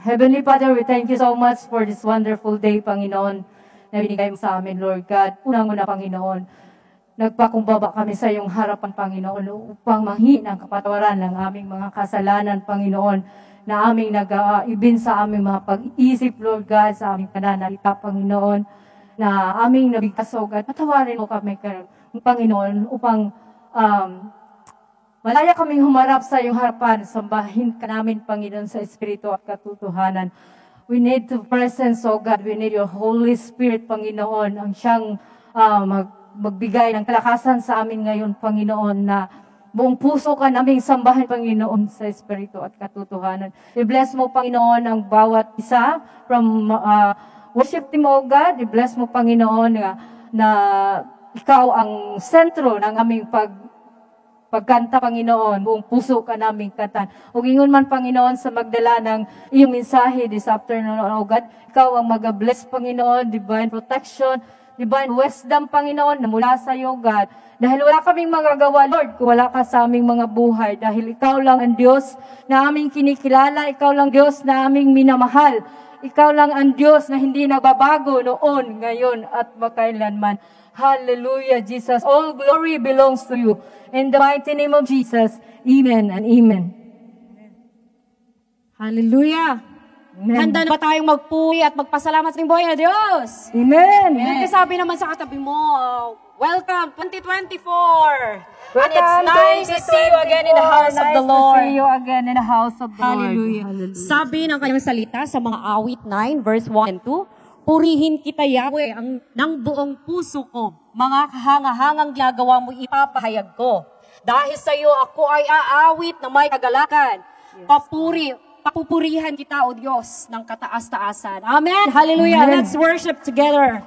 Heavenly Father, we thank you so much for this wonderful day, Panginoon, na binigay mo sa amin, Lord God. Unang-una, Panginoon, nagpakumbaba kami sa iyong harapan, Panginoon, upang manghi ng kapatawaran ng aming mga kasalanan, Panginoon, na aming nag-ibin sa aming mga pag-iisip, Lord God, sa aming pananalita, Panginoon, na aming nabigkas, O God. Patawarin mo kami, Panginoon, upang malaya kaming humarap sa iyong harapan, sambahin ka namin, Panginoon, sa Espiritu at katotohanan. We need the presence, O God. We need your Holy Spirit, Panginoon, ang siyang magbigay ng kalakasan sa amin ngayon, Panginoon, na buong puso ka naming sambahin, Panginoon, sa Espiritu at katotohanan. I-bless mo, Panginoon, ang bawat isa from worship team, O God. I-bless mo, Panginoon, na ikaw ang sentro ng aming pagkanta, Panginoon, buong puso ka naming katan. O ingon man, Panginoon, sa magdala ng iyong mensahe this afternoon, O God, ikaw ang mag-bless, Panginoon, divine protection, divine wisdom, Panginoon, na mula sa iyo, God. Dahil wala kaming magagawa, Lord, kung wala ka sa aming mga buhay. Dahil ikaw lang ang Diyos na aming kinikilala, ikaw lang Diyos na aming minamahal. Ikaw lang ang Diyos na hindi nagbabago noon, ngayon, at makailanman. Hallelujah, Jesus. All glory belongs to you. In the mighty name of Jesus, amen and amen. Hallelujah. Amen. Handa na ba tayong magpuri at magpasalamat sa buhay na Diyos? Amen. Amen. Sabi naman sa katabi mo, welcome 2024. And it's Welcome, nice to see you again in the house of the Lord. Nice to see you again in the house of the Hallelujah. Lord. Sabi ng kanyang salita sa mga awit 9, verse 1 and 2, purihin kita, Yahweh, ng buong puso ko. Mga kahanga-hangang ginagawa mo, ipapahayag ko. Dahil sa iyo, ako ay aawit na may kagalakan. Papupurihan kita, O Diyos, ng kataas-taasan. Amen. Hallelujah. Amen. Let's worship together.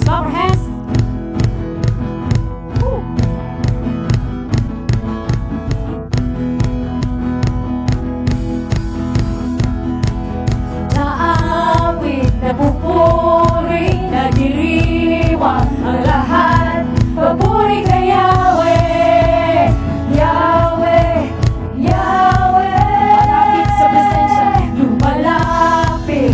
Clap our hands. Naawit, napupuri, nagdiriwang ang lahat. Papuri ka, Yahweh, Yahweh, Yahweh. Malapit sa presensya. Lumalapit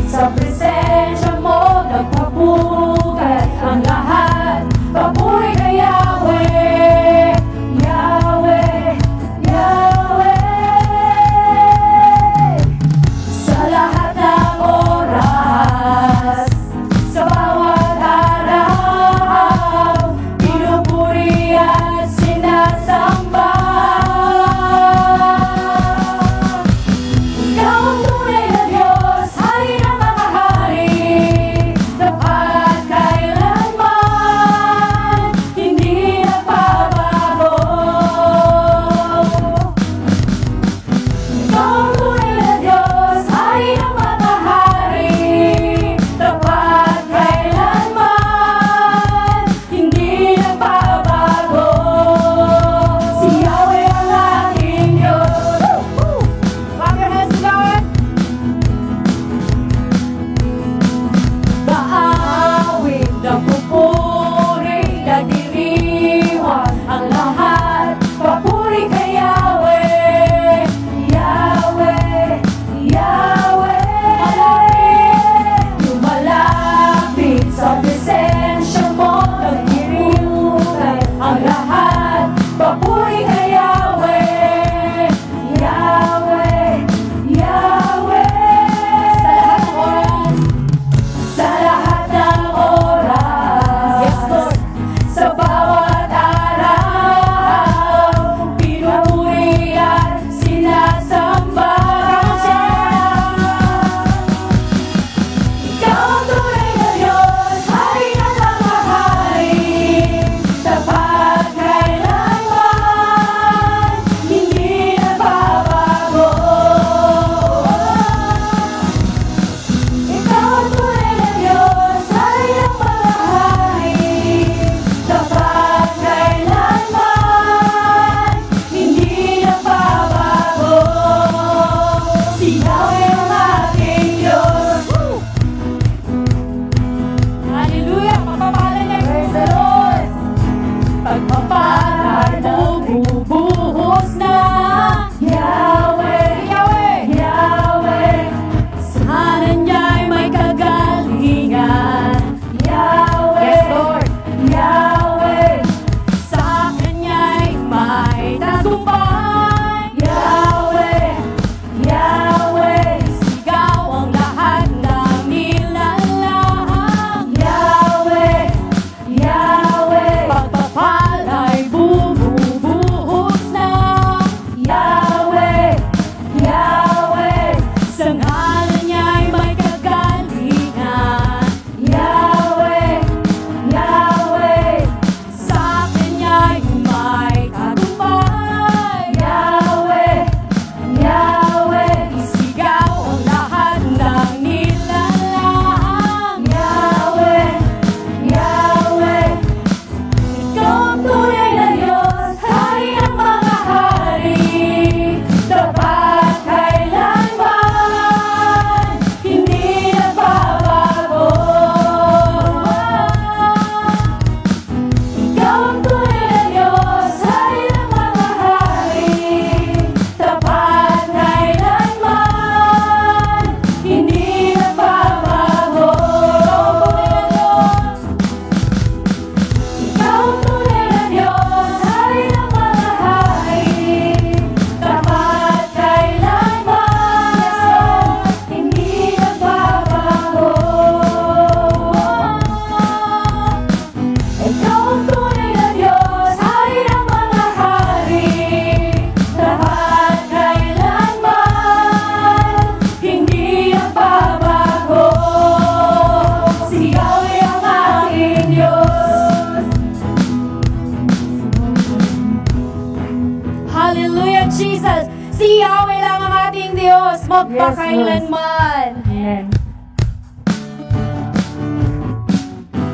Si Yahweh lang ang ating Diyos, magpakailanman. Amen.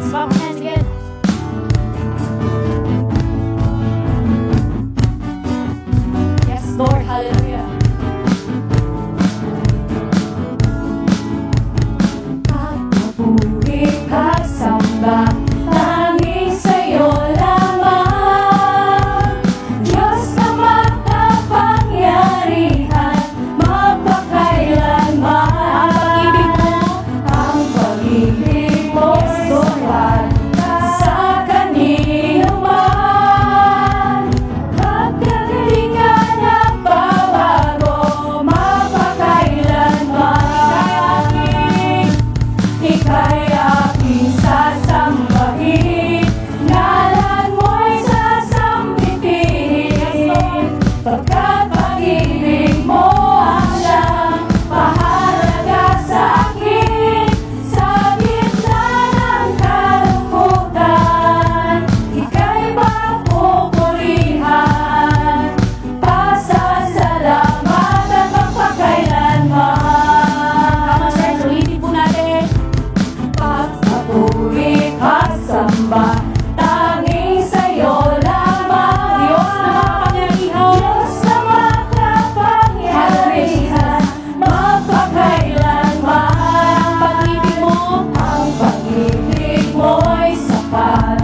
Clap your hands again. Yes, Lord. Hallelujah. Papuri at samba, tanging sa'yo lamang. Diyos na makapangyarihan, mapakailanman. Ang pag-ibig mo, sulat sa kanino man. Pagkat di ka nagbabago, mapakailanman. Ika'y aking sasambahin, ngalan mo'y sasambitin. Pagkat pag-ibig mo ang siyang mahalaga sa akin. Sa gitna ng kalungkutan, ika'y papupurihan. Pasasalamat at magpakailanman. Church, ulitin po natin. Pagpapuri at samba, tanging sa'yo lamang. Diyos na makapangyarihan. Diyos na makapangyarihan, magpakailanman. Pag-ibig mo, Ang pag-ibig mo'y sapat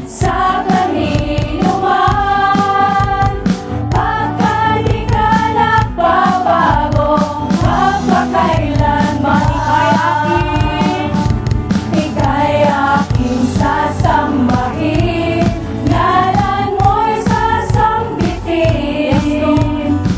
sa kanino man. Pagkat di ka nagbabago, magpakailanman. Ika'y aking sasambahin, ngalan mo'y sasambitin.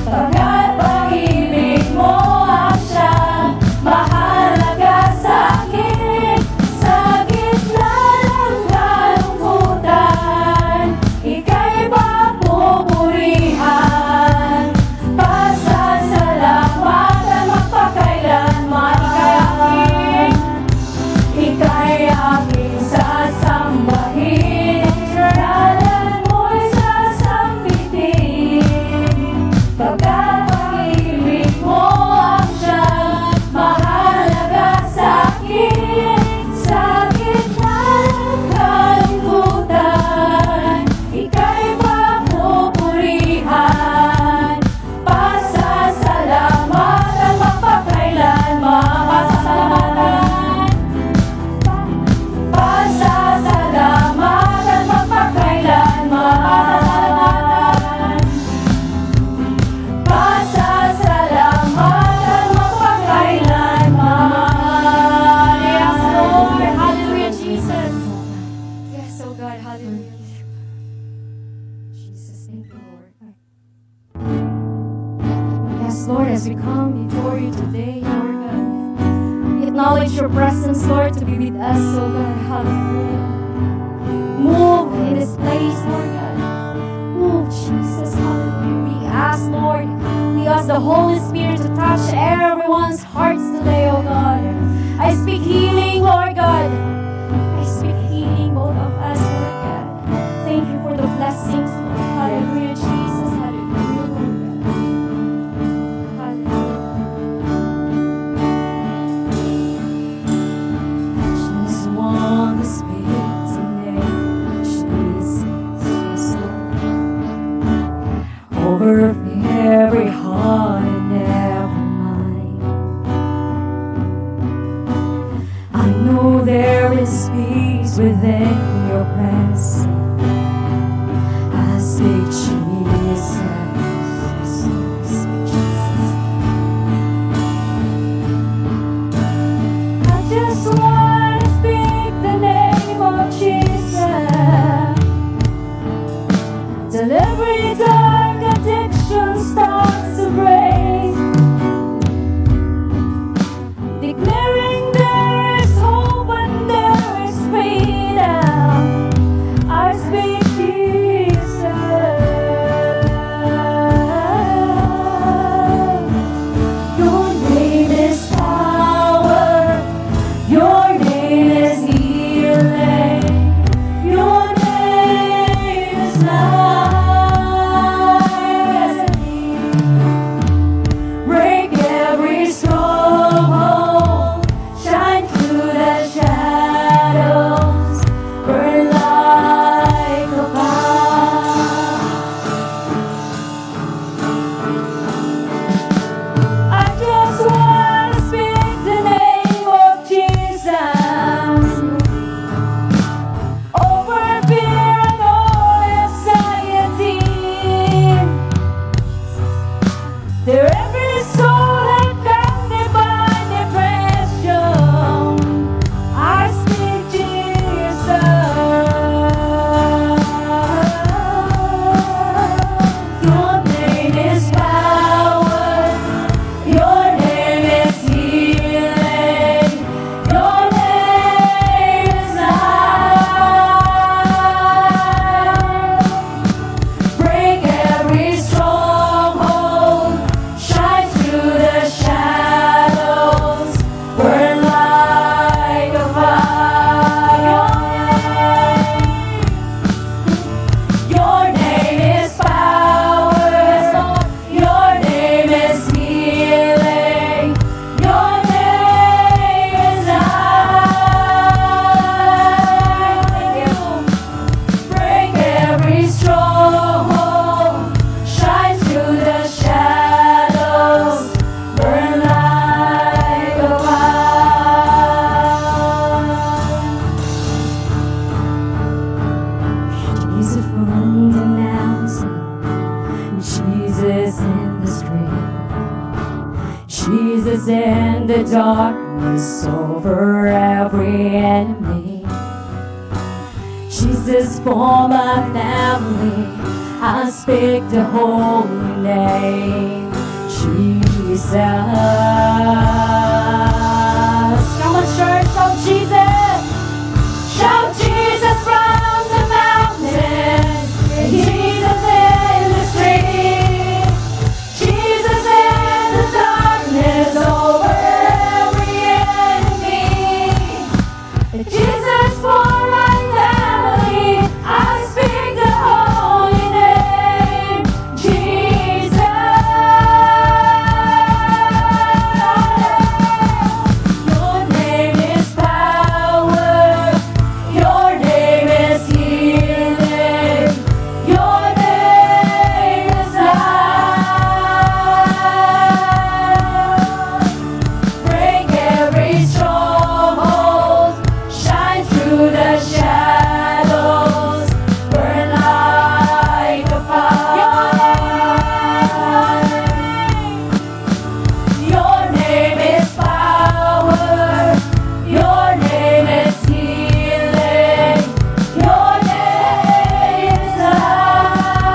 Pagkat pag-ibig mo ang siyang mahalaga sa akin. Sa gitna ng kalungkutan, ika'y papupurihan. Pasasalamat at magpakailanman. Ika'y aking sasambahin, ngalan mo'y sasambitin. Pagkat pag-ibig mo ang siyang mahalaga sa akin. Sa gitna ng kalungkutan, ika'y papupurihan. Pasasalamat at magpakailanman. Pasasalamat at magpakailanman. Pasasalamat at magpakailanman. yes, Lord. Hallelujah, Jesus. Yes, oh God, hallelujah. Jesus, thank you, Lord. Yes, Lord, as we come before you today, Lord God, we acknowledge your presence, Lord, to be with us, oh God. Hallelujah. Move in this place, Lord God. Move, Jesus. Hallelujah. We ask the Holy Spirit to touch everyone's hearts today, oh God. I speak healing, Lord God. I speak healing, both of us, Lord God. Thank you for the blessings, Lord. Hallelujah, Jesus. Hallelujah, Lord God. Hallelujah. Just want to speak today, Jesus. Yes, Lord. Over every heart and every mind. I know there is peace within your presence. I say, Jesus. Their every soul had captive by depression. I speak Jesus. Your name is power. Your name is healing. Your name is life. Break every stronghold. Shine through the shadows. Burn like a fire. Your name is power. Your name is healing. Your name is life. Break every stronghold. Shine through the shadows. Burn like a fire. Jesus from the mountain. Jesus in the street. Jesus in the darkness over every enemy. Jesus for my family, I speak the holy name, Jesus. Come on, church, shout Jesus. Shout Jesus from the mountain. Jesus in the street. Jesus in the darkness over every enemy. Jesus for my family, I speak the holy name, Jesus. Your name is power. Your name is healing. Your name is life. Break every stronghold. Shine through the shadows. Burn like a fire. Your name is power. Your name is healing. Your name is life.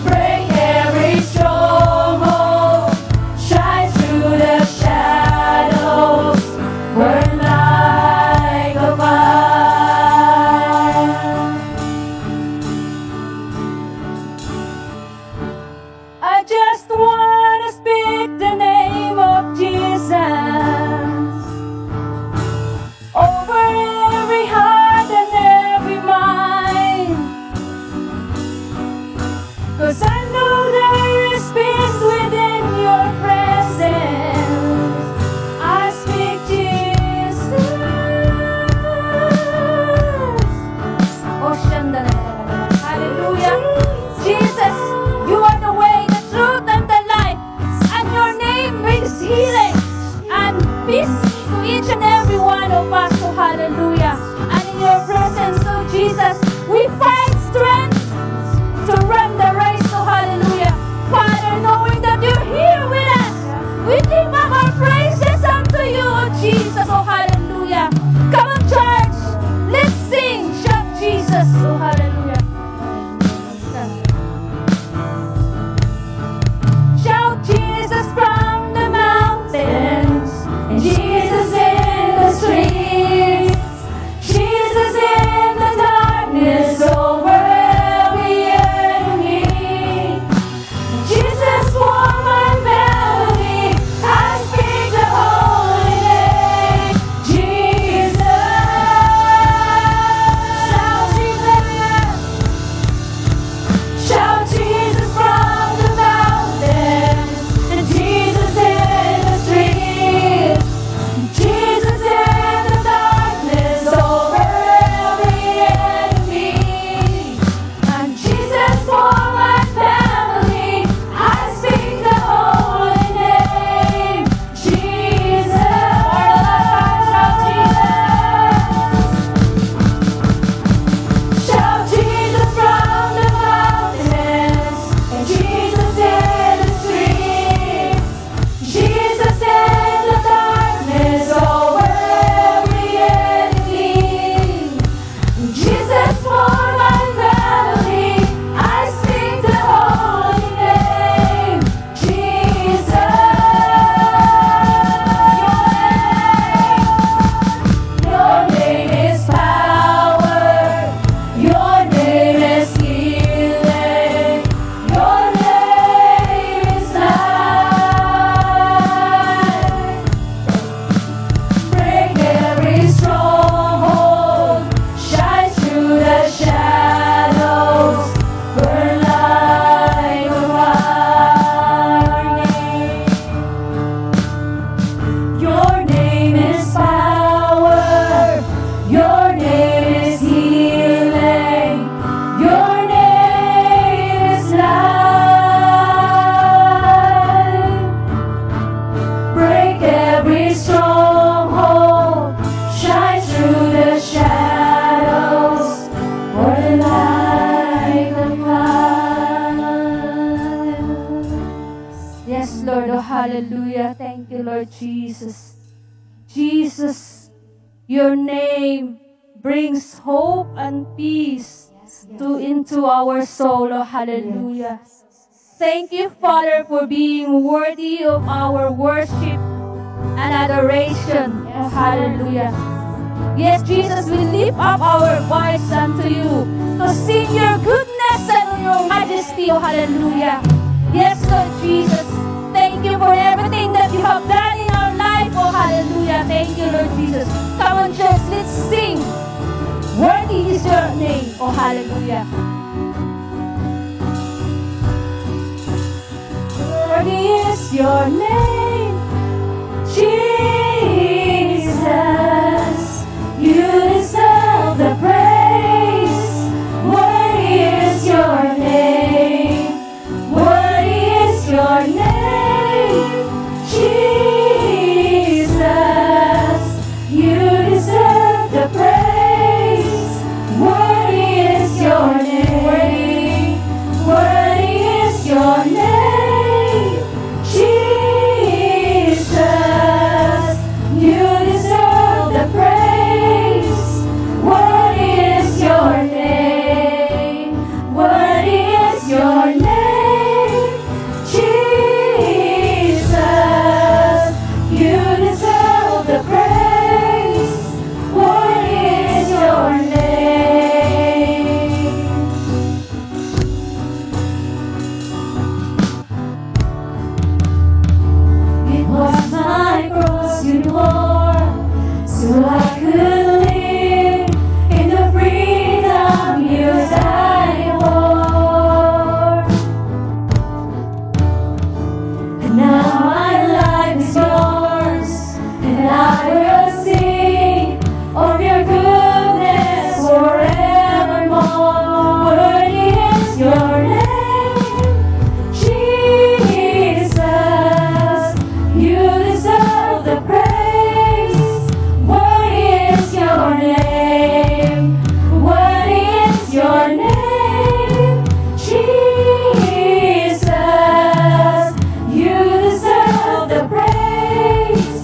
Break every stronghold. Shine through the shadows. Burn like a fire. I just want to speak the name of Jesus over every heart and every mind. 'Cause I know there is peace within your presence. I speak Jesus. Oh, hallelujah. Jesus, you are the way, the truth, and the life. And your name brings healing and peace to each and every one of us. So hallelujah. And in your presence, oh Jesus, we find strength to run the race. So hallelujah. Father, knowing Lord. Oh, hallelujah. Thank you, Lord Jesus. Jesus, your name brings hope and peace into our soul. Oh, hallelujah. Thank you, Father, for being worthy of our worship and adoration. Oh, hallelujah. Yes, Jesus, we lift up our voice unto you to sing your goodness and your majesty. Oh, hallelujah. Yes, Lord Jesus. Thank you for everything that you have done in our life. Oh, hallelujah. Thank you, Lord Jesus. Come on, church, let's sing. Worthy is your name. Oh, hallelujah. Worthy is your name, Jesus. You deserve the praise. Worthy is your name. Worthy is your name, Jesus. You deserve the praise. Worthy is your name. Worthy is your name, Jesus. You deserve the praise. Worthy is your name. Worthy is your name, Jesus. You deserve the praise. Worthy is your name. It was my cross you bore, so I could live in the freedom you died for. And now my life is yours, and I will sing of your goodness forevermore. Worthy is your name, Jesus. You deserve the praise. Worthy is your name. Worthy is your name, Jesus. You deserve the praise.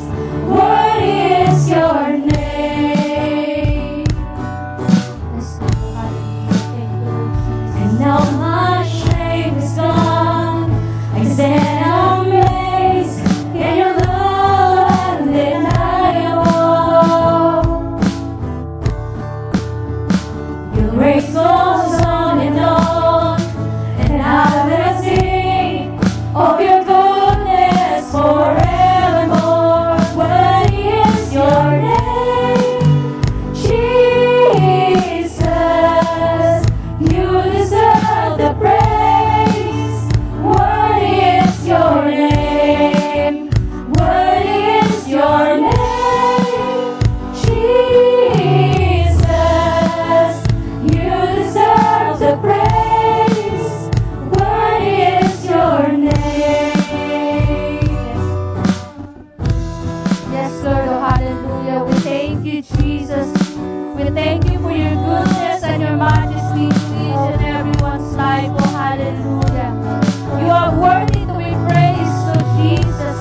Worthy is your name. And now my shame is gone. I stand amazed in your love undeniable. Your grace goes on, and I will sing of your goodness forevermore. Worthy is your name, Jesus. You deserve the praise. Worthy is your name. Worthy is your name, Jesus. You deserve the praise. Worthy is your name. Yes, Lord, oh, hallelujah. We thank you, Jesus. We thank you for your goodness and your majesty in each and everyone's life, oh, hallelujah. You are worthy to be praised, so Jesus.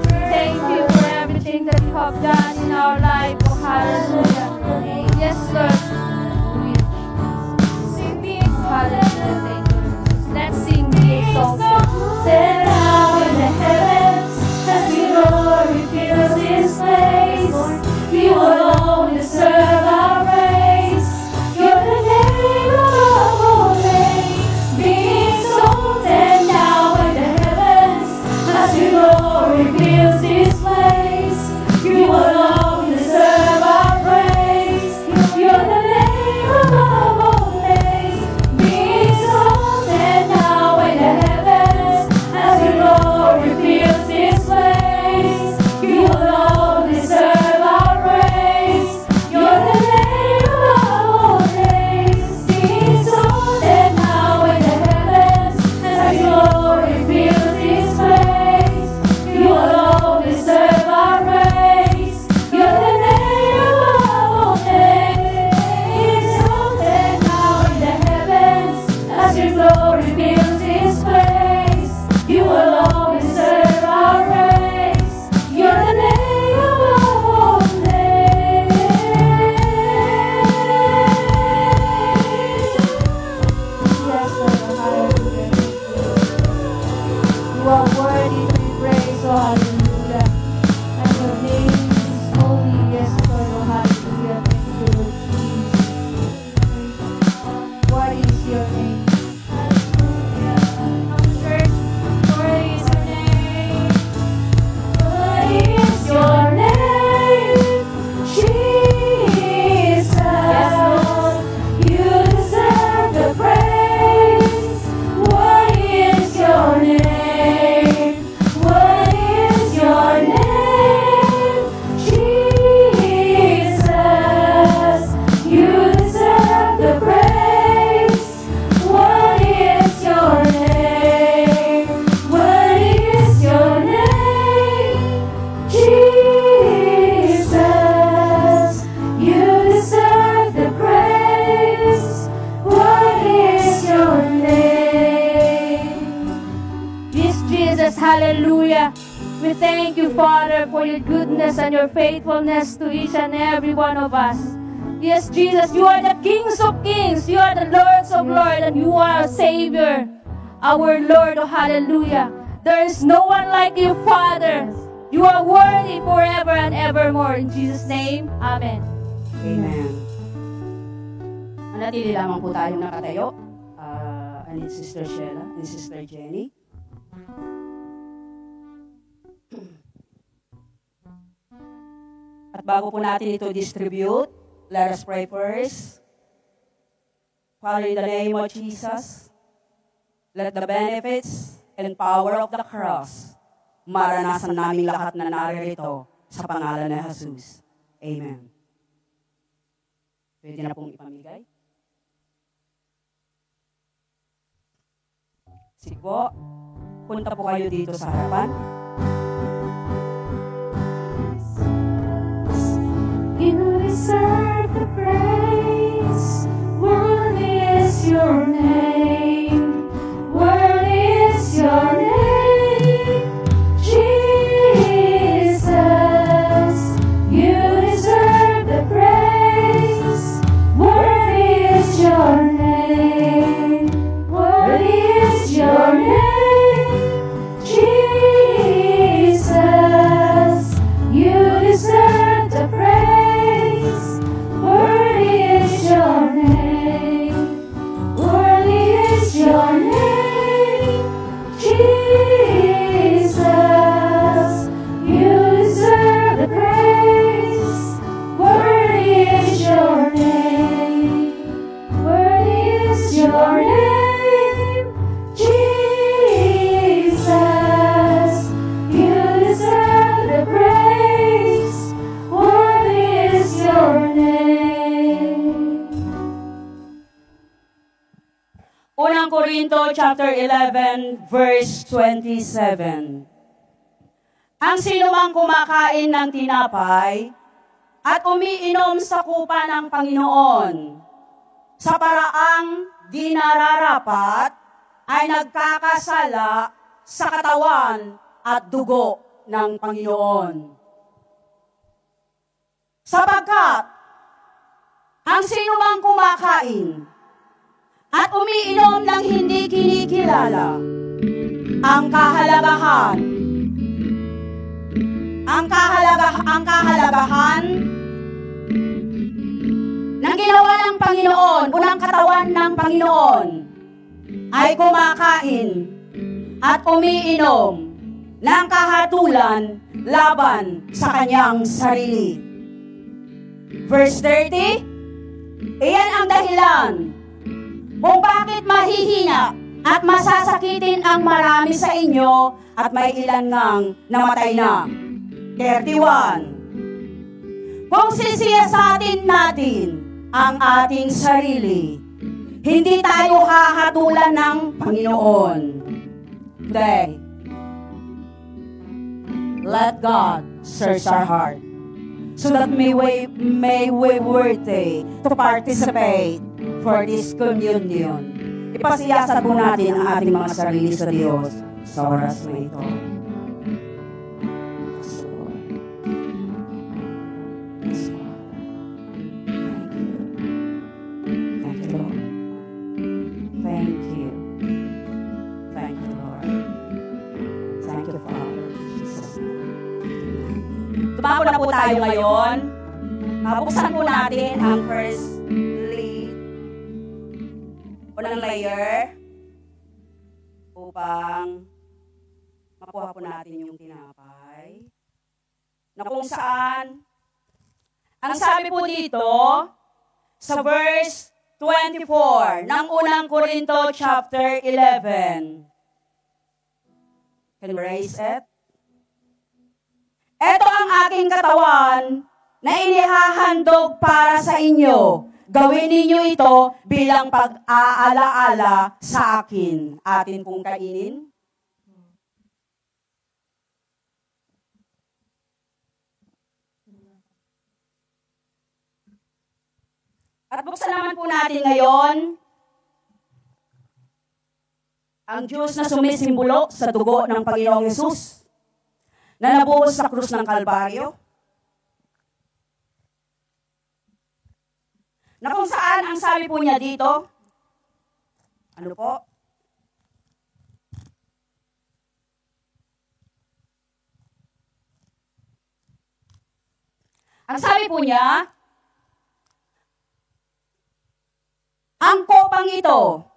Thank you for everything that you have done in our life, oh, hallelujah. Yes, Lord. Sing the hallelujah. Thank you, Jesus. Let's sing the exalted. Stand now in the heavens as the glory fills this place. You alone deserve our praise. You're the name above all names. Be exalted now in the heavens as your glory fills this place. You alone deserve our praise. You're the name above all names. Be exalted now in the heavens as Hallelujah. We thank you, Father, for your goodness and your faithfulness to each and every one of us. Yes, Jesus, you are the kings of kings. You are the lords of lords, and you are a Savior, our Lord. Oh, hallelujah. There is no one like you, Father. You are worthy forever and evermore. In Jesus' name, Amen. Amen. Manatili lamang po tayong nakatayo. Ani Sister Sheila and Sister Jenny. At bago po natin ito distribute, let us pray first. Father, in the name of Jesus, let the benefits and power of the cross maranasan namin lahat na naririto sa pangalan ni Jesus. Amen. Pwede na pong ipamigay. Sige po, punta po kayo dito sa harapan. You deserve the praise. Worthy is your name. Worthy is your name, Jesus. You deserve the praise. Worthy is your name. Worthy is your name, Jesus. You deserve the praise. Worthy is your name. Worthy is your name, Jesus. You deserve the praise. Worthy is your name. Worthy is your name, Jesus. You deserve the praise. Worthy is your name. Unang Korinto chapter 11 verse 27. Ang sinumang kumakain ng tinapay at umiinom sa kupa ng Panginoon sa paraang di nararapat ay nagkakasala sa katawan at dugo ng Panginoon. Sapagkat ang sinumang kumakain at umiinom ng hindi kinikilala ang kahalagahan ng ginawa ng Panginoon, unang katawan ng Panginoon, ay kumakain at umiinom ng kahatulan laban sa kanyang sarili. Verse 30, iyan ang dahilan kung bakit mahihina at masasakitin ang marami sa inyo at may ilan ngang namatay na. 31. Kung sisiyasatin natin ang ating sarili, hindi tayo hahatulan ng Panginoon. Today, let God search our heart so that may we worthy to participate for this communion. Ipasiyasat po natin ang ating mga sarili sa Diyos sa oras na ito. Thank you, Lord. Thank you. Thank you, Lord. Thank you, Father. Jesus. Tumako na po tayo ngayon. Buksan po natin ang first unang layer upang makuha po natin yung tinapay na kung saan ang sabi po dito sa verse 24 ng unang Korinto chapter 11. Can you raise it? Ito ang aking katawan na inihahandog para sa inyo. Gawin ninyo ito bilang pag-aalaala sa akin. Atin pong kainin. At buksan naman po natin ngayon Ang Diyos na sumisimbolo sa dugo ng Panginoong Hesus na nabuhos sa krus ng Kalbaryo, na kung saan ang sabi po niya dito, ano po? Ang sabi po niya, ang kopang ito,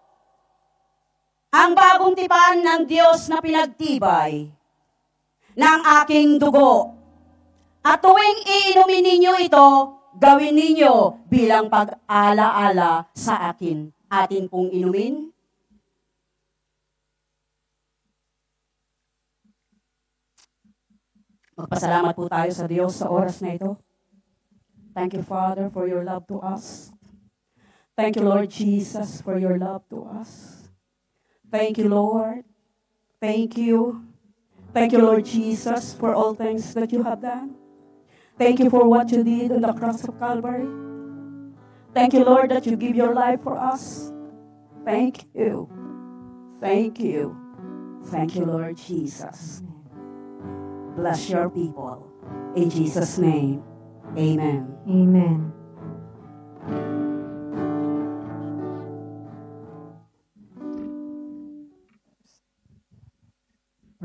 ang bagong tipan ng Diyos na pinagtibay ng aking dugo. At tuwing iinumin ninyo ito, gawin ninyo bilang pag-ala-ala sa akin. Atin pong inumin. Magpasalamat po tayo sa Diyos sa oras na ito. Thank you, Father, for your love to us. Thank you, Lord Jesus, for your love to us. Thank you, Lord. Thank you. Thank you, Lord Jesus, for all things that you have done. Thank you for what you did on the cross of Calvary. Thank you, Lord, that you give your life for us. Thank you. Thank you. Thank you, Lord Jesus. Bless your people. In Jesus' name, amen. Amen.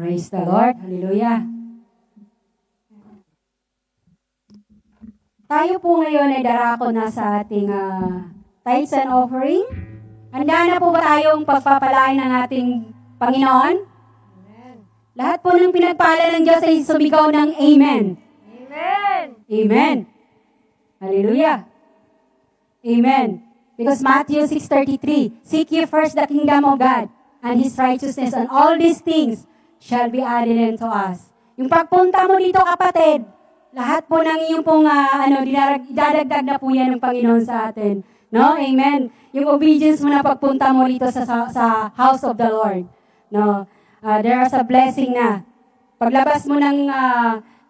Praise the Lord. Hallelujah. Tayo po ngayon ay darako na sa ating tithes and offering. Handa na po ba tayong pagpapalain ng ating Panginoon? Amen. Lahat po ng pinagpala ng Diyos ay sumigaw ng Amen. Amen. Amen. Hallelujah. Amen. Because Matthew 6:33, seek ye first the kingdom of God and His righteousness, and all these things shall be added unto us. Yung pagpunta mo dito, kapatid, lahat po ng iyong pong idadagdag na po yan ng Panginoon sa atin. No? Amen. Yung obedience mo na pagpunta mo dito sa house of the Lord. No? There's a blessing na. Paglabas mo ng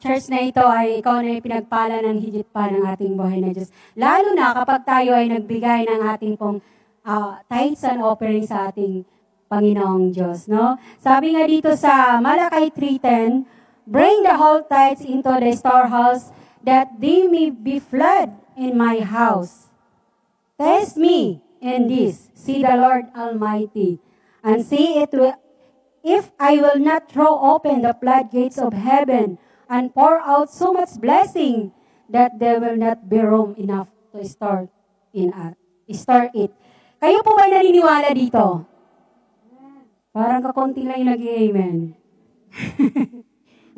church na ito ay ikaw na pinagpala ng higit pa ng ating buhay na Diyos. Lalo na kapag tayo ay nagbigay ng ating pong tithes and offering sa ating Panginoong Diyos, no? Sabi nga dito sa Malakay 3:10, bring the whole tithes into the storehouse, that they may be flood in my house. Test me in this, see the Lord Almighty, and see it if I will not throw open the floodgates of heaven and pour out so much blessing that there will not be room enough to store it. Kayo po ba naniniwala dito? Parang kakunti lang yung nag-amen.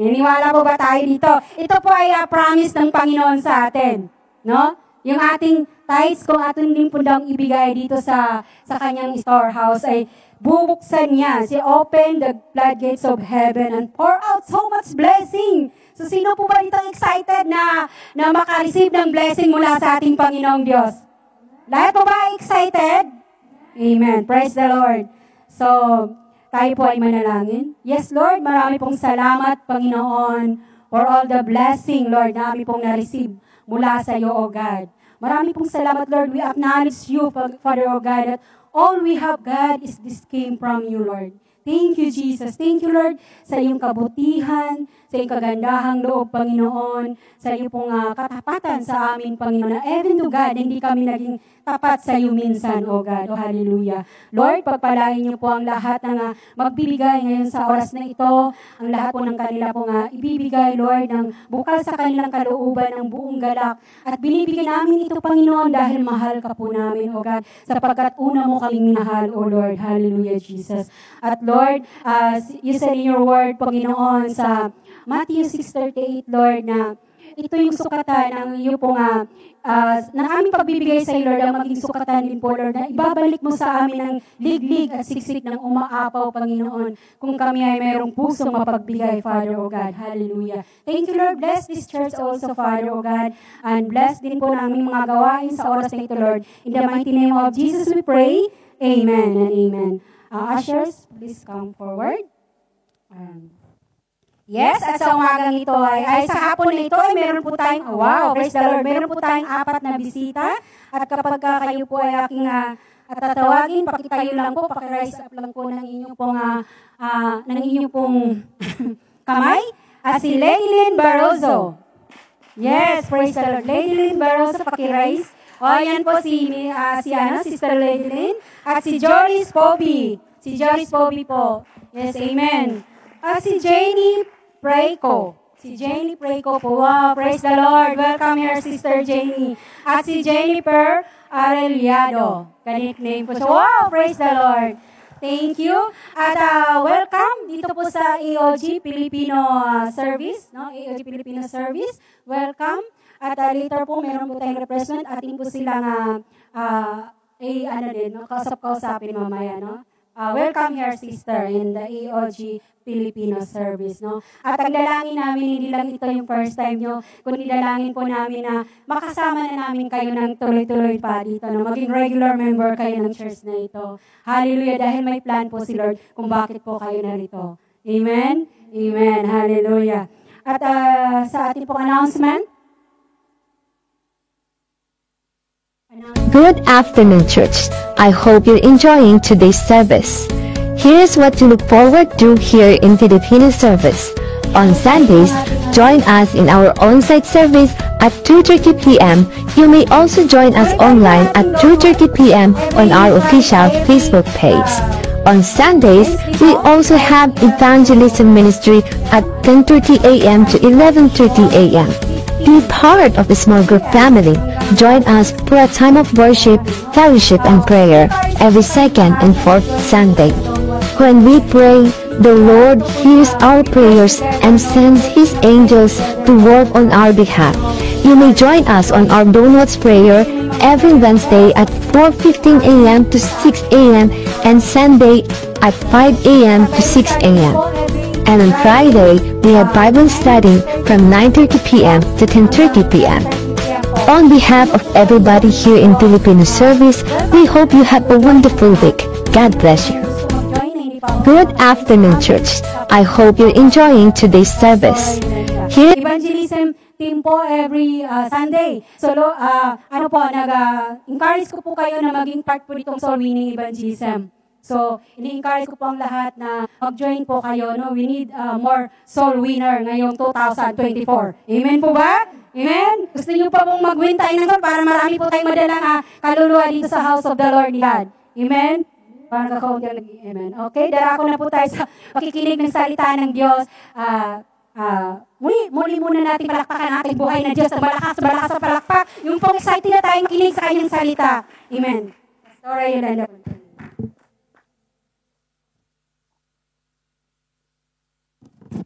Naniniwala po ba tayo dito? Ito po ay promise ng Panginoon sa atin. No? Yung ating tithes, kung atin din po daw ibigay dito sa kanyang storehouse, ay bubuksan niya. She open the floodgates of heaven and pour out so much blessing. So sino po ba dito excited na makareceive ng blessing mula sa ating Panginoong Diyos? Lahat po ba excited? Amen. Praise the Lord. So, tayo po ay manalangin. Yes, Lord, marami pong salamat, Panginoon, for all the blessing, Lord, na aming pong na-receive mula sa iyo, O God. Marami pong salamat, Lord. We acknowledge you, Father, O God, that all we have, God, is this came from you, Lord. Thank you, Jesus. Thank you, Lord, sa iyong kabutihan, sa iyong kagandahang loob, Panginoon, sa iyong pong katapatan sa amin, Panginoon. Na even to God, hindi kami naging tapat sa iyo minsan, O God. O hallelujah. Lord, pagpalain niyo po ang lahat ng magbibigay ngayon sa oras na ito, ang lahat po ng kanila pong ibibigay, Lord, ng bukal sa kanilang kalooban ng buong galak. At binibigay namin ito, Panginoon, dahil mahal ka po namin, O God, sapagkat una mo kaming minahal, O Lord. Hallelujah, Jesus. At Lord, you said in your word, Panginoon, sa Matthew 6:38, Lord, na ito yung sukatan ng iyo pong ng aming pagbibigay sa iyo, Lord, ang maging sukatan din po, Lord, na ibabalik mo sa amin ng liglig at siksik ng umaapaw, Panginoon, kung kami ay mayroong pusong mapagbigay, Father, O God. Hallelujah. Thank you, Lord. Bless this church also, Father, O God, and bless din po naming mga gawain sa oras na ito, Lord. In the mighty name of Jesus we pray. Amen and amen. Ushers, please come forward. Yes, at sa umagang ito ay sa hapon na ito ay meron po tayong, wow, praise the Lord, meron po tayong 4 na bisita. At kapag kayo po ay aking At tatawagin, pakitayo lang po, pakirise up lang po ng inyong pong kamay. At si Lady Barroso. Yes, praise the Lord. Lady Lynn Barroso, pakirise. O, yan po Sister Lady Lynn. At si Joris Poby. Si Joris Poby po. Yes, amen. At si Janie Preco. Si Janie Preco po. Wow, praise the Lord. Welcome here, Sister Janie. At si Jennifer Arellado. Ka-nickname po siya. Wow, praise the Lord. Thank you. At welcome dito po sa AOG Filipino Service. No? AOG Filipino Service. Welcome. At later po, meron po tayong representative. Atin po silang kausapin mamaya. No? Welcome here, sister, in the AOG Filipino Service. No? At ang dalangin namin, hindi lang ito yung first time nyo, kundi dalangin po namin na makasama na namin kayo ng tuloy-tuloy pa dito. No? Maging regular member kayo ng church na ito. Hallelujah, dahil may plan po si Lord kung bakit po kayo narito. Amen? Amen. Hallelujah. At sa ating pong announcement, Good afternoon, church. I hope you're enjoying today's service. Here's what to look forward to here in Filipino service. On Sundays, join us in our on-site service at 2:30 p.m. You may also join us online at 2:30 p.m. on our official Facebook page. On Sundays, we also have evangelism ministry at 10:30 a.m. to 11:30 a.m. Be part of the small group family. Join us for a time of worship, fellowship, and prayer every second and fourth Sunday. When we pray, the Lord hears our prayers and sends His angels to work on our behalf. You may join us on our Donuts prayer every Wednesday at 4:15 a.m. to 6 a.m. and Sunday at 5 a.m. to 6 a.m. And on Friday, we have Bible study from 9:30 p.m. to 10:30 p.m. On behalf of everybody here in Filipino service, we hope you have a wonderful week. God bless you. Good afternoon, church. I hope you're enjoying today's service. Here evangelism team po every Sunday. So, nag-encourage ko po kayo na maging part po nitong soul winning evangelism. So, ini-encourage ko po ang lahat na mag-join po kayo. No? We need more soul winner ngayong 2024. Amen po ba? Amen? Gusto niyo pa pong mag-win tayo ng soul para marami po tayong madalang kaluluwa dito sa house of the Lord God. Amen? Parang kakaunti ang amen. Okay, darako na po tayo sa pakikinig ng salita ng Diyos. Muli muna natin palakpakan natin buhay na Diyos na malakas sa palakpak. Yung pong excited na tayong kinig sa kanyang salita. Amen. Pastora Yolanda.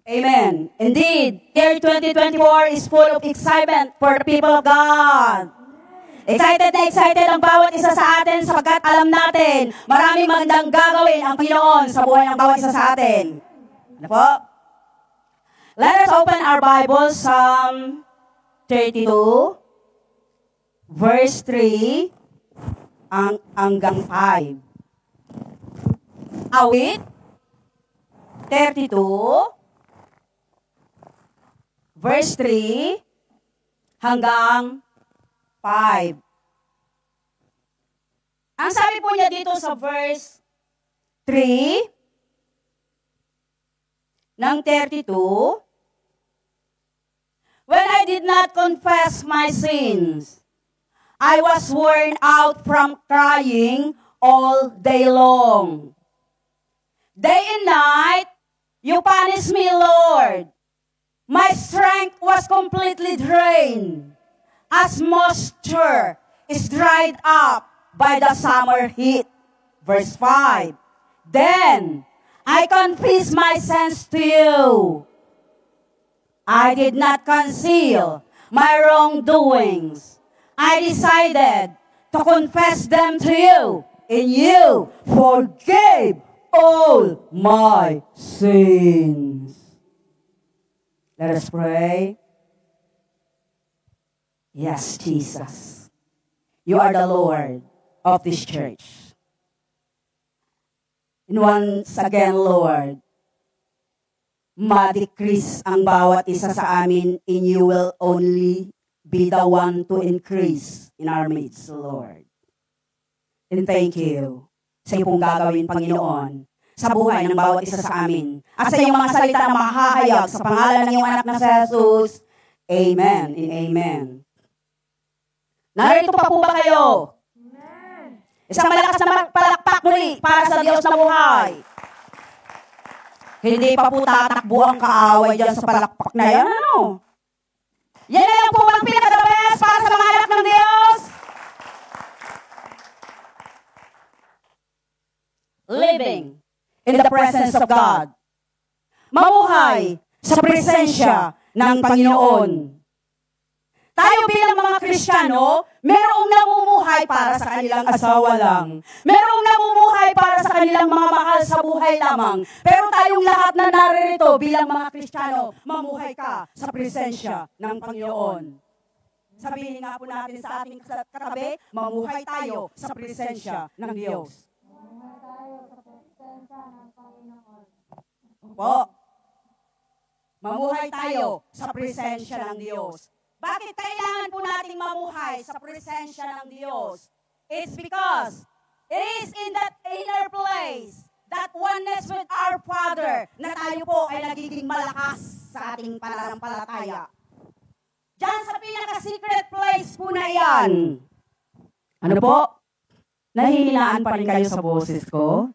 Amen. Indeed, year 2024 is full of excitement for the people of God. Excited na excited ang bawat isa sa atin sapagkat alam natin maraming magandang gagawin ang Panginoon sa buhay ng bawat isa sa atin. Ano po? Let us open our Bible, Psalm 32, verse 3 hanggang 5. Awit 32, verse 3 hanggang 5. Ang sabi po niya dito sa verse 3 ng 32, when I did not confess my sins, I was worn out from crying all day long. Day and night, you punish me, Lord. My strength was completely drained, as moisture is dried up by the summer heat. Verse 5. Then I confess my sins to you. I did not conceal my wrongdoings. I decided to confess them to you, and you forgave all my sins. Let us pray. Yes, Jesus. You are the Lord of this church. And once again, Lord, ma-decrease ang bawat isa sa amin, and you will only be the one to increase in our midst, Lord. And thank you sa iyo pong gagawin, Panginoon, sa buhay ng bawat isa sa amin. At sa iyong mga salita na mahahayag sa pangalan ng iyong anak na si Jesus. Amen and amen. Narito pa po ba kayo? Amen. Isang malakas na palakpak muli para sa Diyos na buhay. Hindi pa po tatakbo ang kaaway dyan sa palakpak na yan. Ano? Yan na lang po ang pinaka-the best para sa mga anak ng Diyos. Living in the presence of God. Mamuhay sa presensya ng Panginoon. Tayo bilang mga Kristiyano, merong namumuhay para sa kanilang asawa lang. Merong namumuhay para sa kanilang mga mahal sa buhay lamang. Pero tayong lahat na naririto bilang mga Kristiyano, mamuhay ka sa presensya ng Panginoon. Sabihin nga po natin sa ating katabi, mamuhay tayo sa presensya ng Diyos. Po. Mamuhay tayo sa presensya ng Diyos. Bakit kailangan po nating mamuhay sa presensya ng Diyos? It's because it is in that inner place, that oneness with our Father, na tayo po ay nagiging malakas sa ating pananampalataya. Diyan sa pinaka-secret place po na yan. Ano po? Nahihinaan pa rin kayo sa boses ko?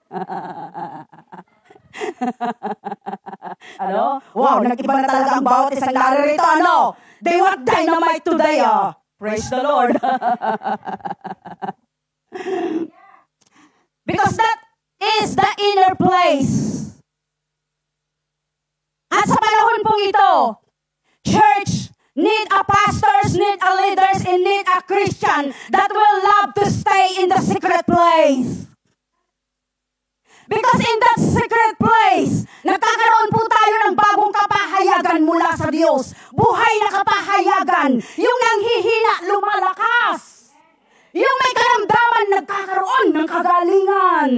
Ano? Wow, nag-iba na talaga ang bawat isang naririto. Ano? They want dynamite today, ah. Praise the Lord. Because that is the inner place. At sa panahon pong ito, church need a pastors, need a leaders, and need a Christian that will love to stay in the secret place. Because in that secret place, nagkakaroon po tayo ng bagong kapahayagan mula sa Diyos. Buhay na kapahayagan. Yung nanghihina, lumalakas. Yung may karamdaman, nagkakaroon ng kagalingan.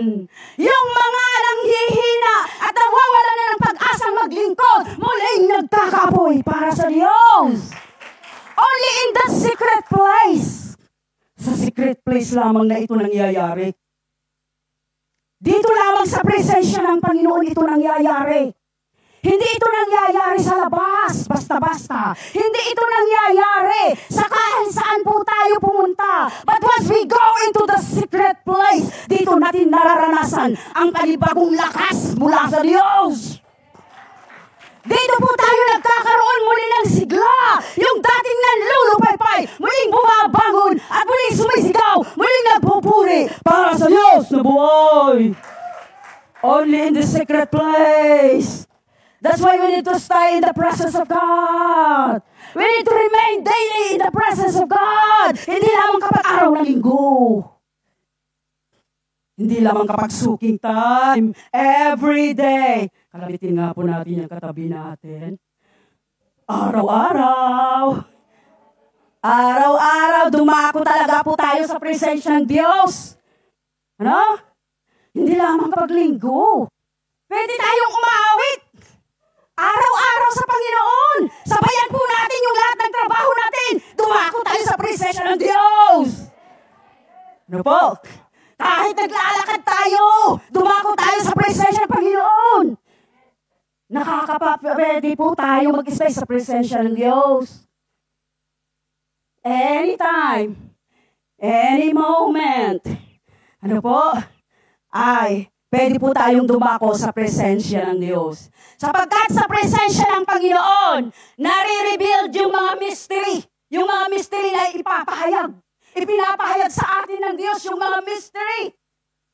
Yung mga nanghihina at nawawala na ng pag-asang maglingkod, muling nagkakapoy para sa Diyos. Only in the secret place. Sa secret place lamang na ito nangyayari. Dito lamang sa presensya ng Panginoon ito nangyayari. Hindi ito nangyayari sa labas, basta-basta. Hindi ito nangyayari sa kahit saan po tayo pumunta. But once we go into the secret place, dito natin nararanasan ang panibagong lakas mula sa Diyos. Dito po tayo nagkakaroon muli ng sigla. Yung dating nanlulupaypay, muling bumabangon at muling sumisigaw, muling nagpupuri para sa Diyos na buhay. Only in the secret place. That's why we need to stay in the presence of God. We need to remain daily in the presence of God. Hindi lamang kapag araw ng linggo. Hindi lamang kapag suking time. Every day. Kalabitin nga po natin yung katabi natin. Araw-araw. Araw-araw, dumako talaga po tayo sa presensya ng Diyos. Ano? Hindi lamang kapag linggo. Pwede tayong umawit. Araw-araw sa Panginoon. Sabayan po natin yung lahat ng trabaho natin. Dumako tayo sa presensya ng Diyos. Ano po? Kahit naglalakad tayo, dumako tayo sa presensya ng Panginoon. Nakakapapwede po tayo mag-stay sa presensya ng Diyos. Anytime, any moment. Ano po? Ay, pwede po tayong dumako sa presensya ng Diyos. Sapagkat sa presensya ng Panginoon, nare-revealed yung mga mystery. Yung mga mystery na ipapahayag. Ipinapahayag sa atin ng Diyos yung mga mystery.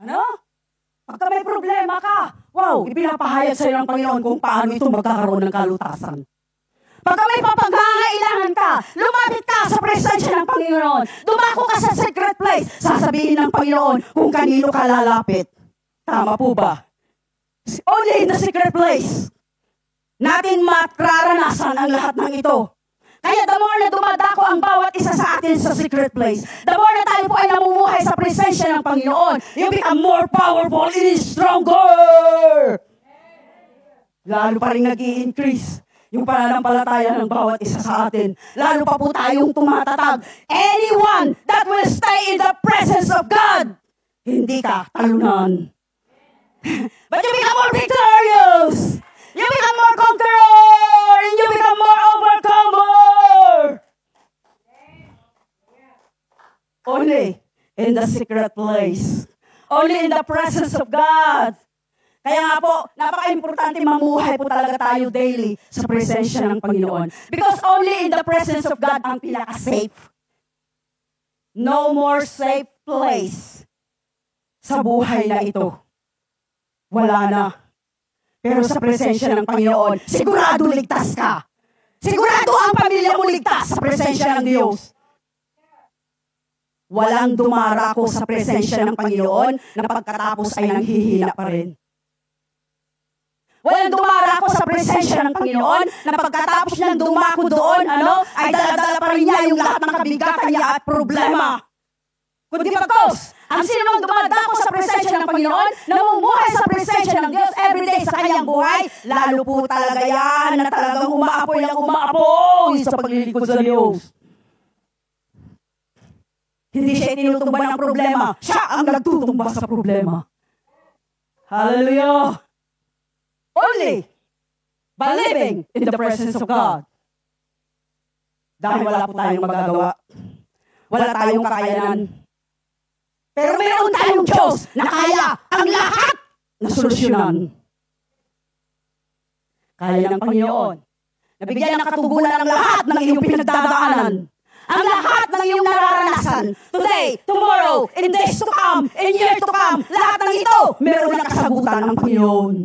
Ano? Pagka may problema ka, wow, ipinapahayag sa iyo ng Panginoon kung paano ito magkakaroon ng kalutasan. Pagka may papagangailangan ka, lumapit ka sa presensya ng Panginoon. Dumako ka sa secret place. Sasabihin ng Panginoon kung kanino ka lalapit. Tama po ba? Only in the secret place natin matraranasan ang lahat ng ito. Kaya the more na dumadako ang bawat isa sa atin sa secret place, the more na tayo po ay namumuhay sa presensya ng Panginoon, you become more powerful, it is stronger. Lalo pa rin nag-i-increase yung pananampalataya ng bawat isa sa atin. Lalo pa po tayong tumatatag. Anyone that will stay in the presence of God hindi ka talunan. But you become more victorious. You become more conqueror. And you become more overcomer. Only in the secret place. Only in the presence of God. Kaya nga po, napaka-importante mamuhay po talaga tayo daily sa presensya ng Panginoon. Because only in the presence of God ang pinaka-safe. No more safe place sa buhay na ito. Wala na. Pero sa presensya ng Panginoon, sigurado ligtas ka. Sigurado ang pamilya mo ligtas sa presensya ng Diyos. Walang dumarako sa presensya ng Panginoon na pagkatapos ay nanghihina pa rin. Walang dumarako sa presensya ng Panginoon na pagkatapos niyang dumako doon, ay dala-dala pa rin niya yung lahat ng kabigatan niya at problema. Kundi bagkus, ang sinumang dumadako sa presensya ng Panginoon, namumuhay sa presensya ng Diyos everyday sa kanyang buhay, lalo po talaga yan na talagang umaapoy sa paglilingkod sa Diyos. Hindi siya tinutumba ng problema. Siya ang nagtutumba sa problema. Hallelujah! Only by living in the presence of God. Dahil wala po tayong magagawa. Wala tayong kakayanan. Pero mayroon tayong Diyos na kaya ang lahat na solusyonan. Kaya ng Panginoon. Nabigyan ng katugunan ang lahat ng iyong pinagdadaanan. Ang lahat ng iyong nararanasan. Today, tomorrow, in days to come, in years to come, lahat ng ito, meron na kasagutan ng Panginoon.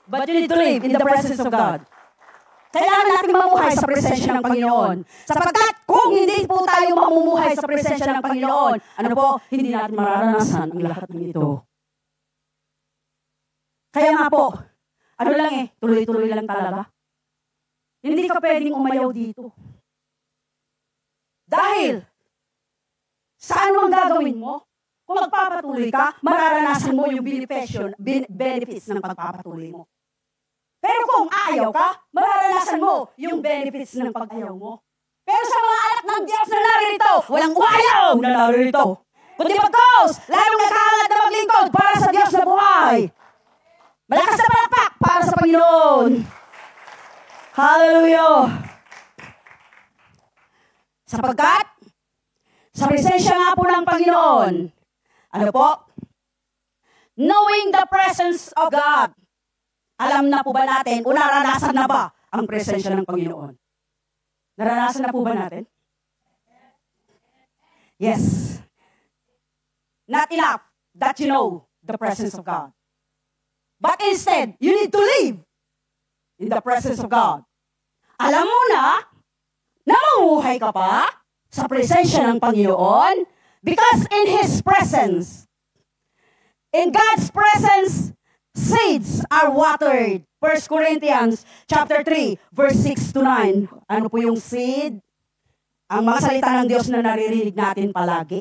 But you need to live in the presence of God. Kailangan natin mamuhay sa presensya ng Panginoon. Sapagkat kung hindi po tayo mamumuhay sa presensya ng Panginoon, hindi natin mararanasan ang lahat ng ito. Kaya nga po, tuloy-tuloy lang talaga. Hindi ka pwedeng umayaw dito. Dahil, sa ano ang gagawin mo? Kung magpapatuloy ka, mararanasan mo yung benefits ng pagpapatuloy mo. Pero kung ayaw ka, mararanasan mo yung benefits ng pag-ayaw mo. Pero sa mga anak ng Diyos na naririto, walang umayaw na naririto. Kundi bagkus, lalong naghahangat na maglingkod para sa Diyos na buhay. Malakas na palakpak para sa Panginoon. Hallelujah! Sapagkat, sa presensya nga po ng Panginoon, knowing the presence of God, alam na po ba natin o naranasan na ba ang presensya ng Panginoon? Naranasan na po ba natin? Yes. Not enough that you know the presence of God. But instead, you need to live in the presence of God. Alam mo na mamuhay ka pa sa presensya ng Panginoon because in His presence, in God's presence, seeds are watered. 1 Corinthians chapter 3, verse 6 to 9. Ano po yung seed? Ang mga salita ng Diyos na naririnig natin palagi.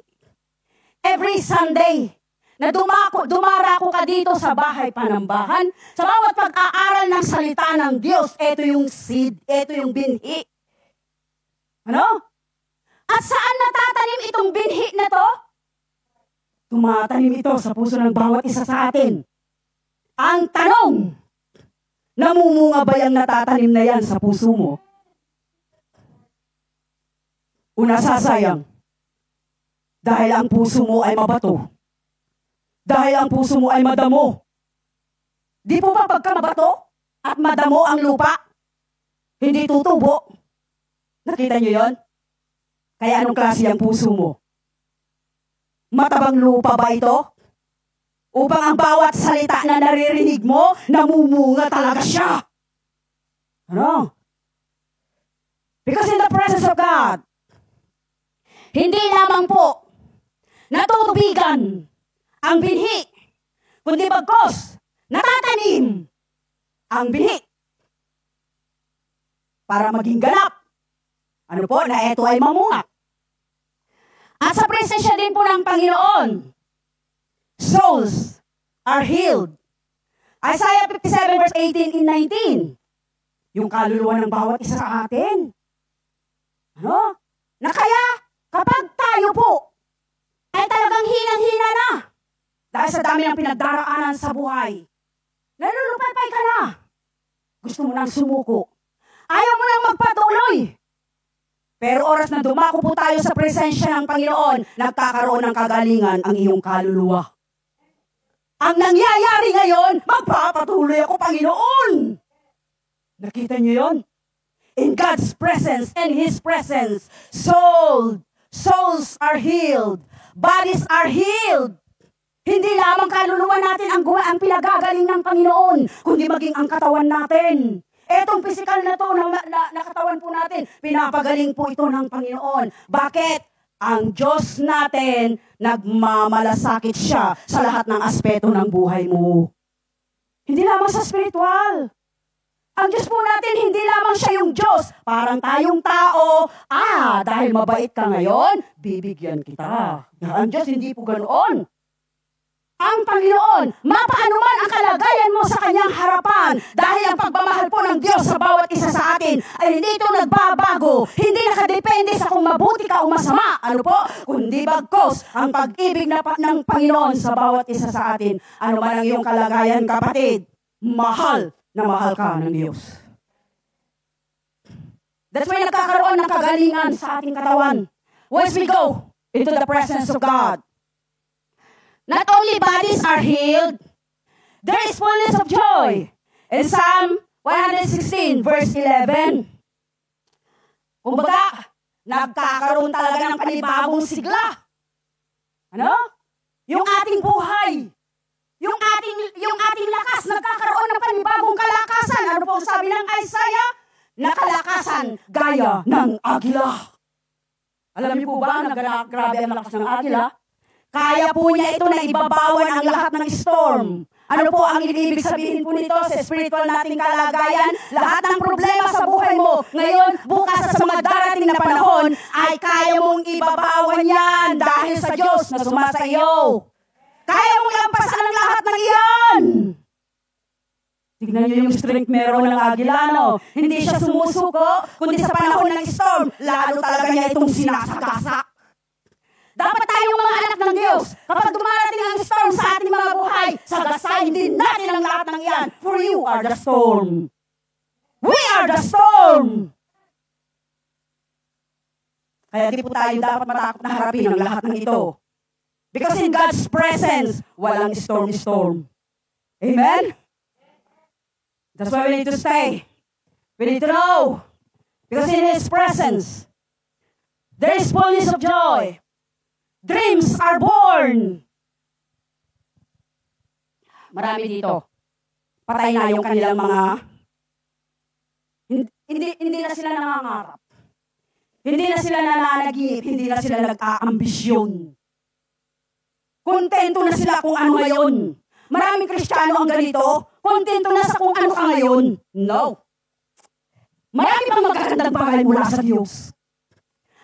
Every Sunday, na dumarako ka dito sa bahay panambahan, sa bawat pag-aaral ng salita ng Diyos, ito yung seed, ito yung binhi. At saan natatanim itong binhi na to? Tumatanim ito sa puso ng bawat isa sa atin. Ang tanong, namumunga ba yung natatanim na yan sa puso mo? O nasasayang? Dahil ang puso mo ay mabato. Dahil ang puso mo ay madamo. Di po ba pagka mabato at madamo ang lupa, hindi tutubo? Nakita niyo yon? Kaya anong klase ang puso mo? Matabang lupa ba ito? Upang ang bawat salita na naririnig mo, namumunga talaga siya. Because in the presence of God, hindi lamang po natutubigan ang binhi, kundi bagkus natatanim ang binhi para maging ganap. Na ito ay mamunga. At sa presensya din po ng Panginoon, souls are healed. Isaiah 57 verse 18 and 19. Yung kaluluwa ng bawat isa sa atin. Na kaya, kapag tayo po ay talagang nanghihina na. Dahil sa dami ng pinagdaraanan sa buhay. Nalulupay ka na. Gusto mo nang sumuko. Ayaw mo nang magpatuloy. Pero oras na dumako po tayo sa presensya ng Panginoon, nagkakaroon ng kagalingan ang iyong kaluluwa. Ang nangyayari ngayon, magpapatuloy ako, Panginoon. Nakita niyo yon? In God's presence and His presence, souls are healed. Bodies are healed. Hindi lamang kaluluwa natin ang pinagagaling ng Panginoon, kundi maging ang katawan natin. Etong physical na to, na katawan po natin, pinapagaling po ito ng Panginoon. Bakit? Ang Diyos natin, nagmamalasakit siya sa lahat ng aspeto ng buhay mo. Hindi lamang sa spiritual. Ang Diyos po natin, hindi lamang siya yung Diyos. Parang tayong tao, dahil mabait ka ngayon, bibigyan kita. Ang Diyos hindi po ganoon. Ang Panginoon, mapaano man ang kalagayan mo sa kanyang harapan, dahil ang pagmamahal po ng Diyos sa bawat isa sa atin ay hindi ito nagbabago, hindi nakadepende sa kung mabuti ka o masama, kundi bagkos ang pag-ibig ng Panginoon sa bawat isa sa atin. Ano man ang iyong kalagayan, kapatid, mahal na mahal ka ng Diyos. That's why nagkakaroon ng kagalingan sa ating katawan. Once we go into the presence of God, not only bodies are healed, there is fullness of joy. In Psalm 116, verse 11, kumbaga, nagkakaroon talaga ng panibagong sigla. Yung ating buhay, yung ating lakas, nagkakaroon ng panibagong kalakasan. Ano po sabi ng Isaiah? Nakalakasan gaya ng agila. Alam niyo po ba na grabe ang lakas ng agila? Kaya po niya ito na ibabawan ang lahat ng storm. Ano po ang ibig sabihin po nito sa spiritual nating kalagayan? Lahat ng problema sa buhay mo, ngayon, bukas at sa mga darating na panahon, ay kaya mong ibabawan yan dahil sa Diyos na sumasa iyo. Kaya mong lampasan ang lahat ng iyan. Tignan niyo yung strength meron ng agila, no? Hindi siya sumusuko, kundi sa panahon ng storm, lalo talaga niya itong sinasagasa. Dapat tayong mga anak ng Diyos, kapag dumarating ang storm sa ating mga buhay, sagasahin din natin ang lahat ng iyan. For you are the storm. We are the storm. Kaya di po tayo dapat matakot na harapin ang lahat ng ito. Because in God's presence, walang storm. Amen? That's why we need to stay. We need to know. Because in His presence, there is fullness of joy. Dreams are born. Marami dito. Patay na yung kanilang mga... Hindi na sila nangangarap. Hindi na sila nananaginip. Hindi na sila nag-aambisyon. Kontento na sila kung ano ngayon. Maraming Kristiyano ang ganito. Kontento na sa kung ano ka ngayon. No. Marami pang magagandang bagay mula sa Diyos.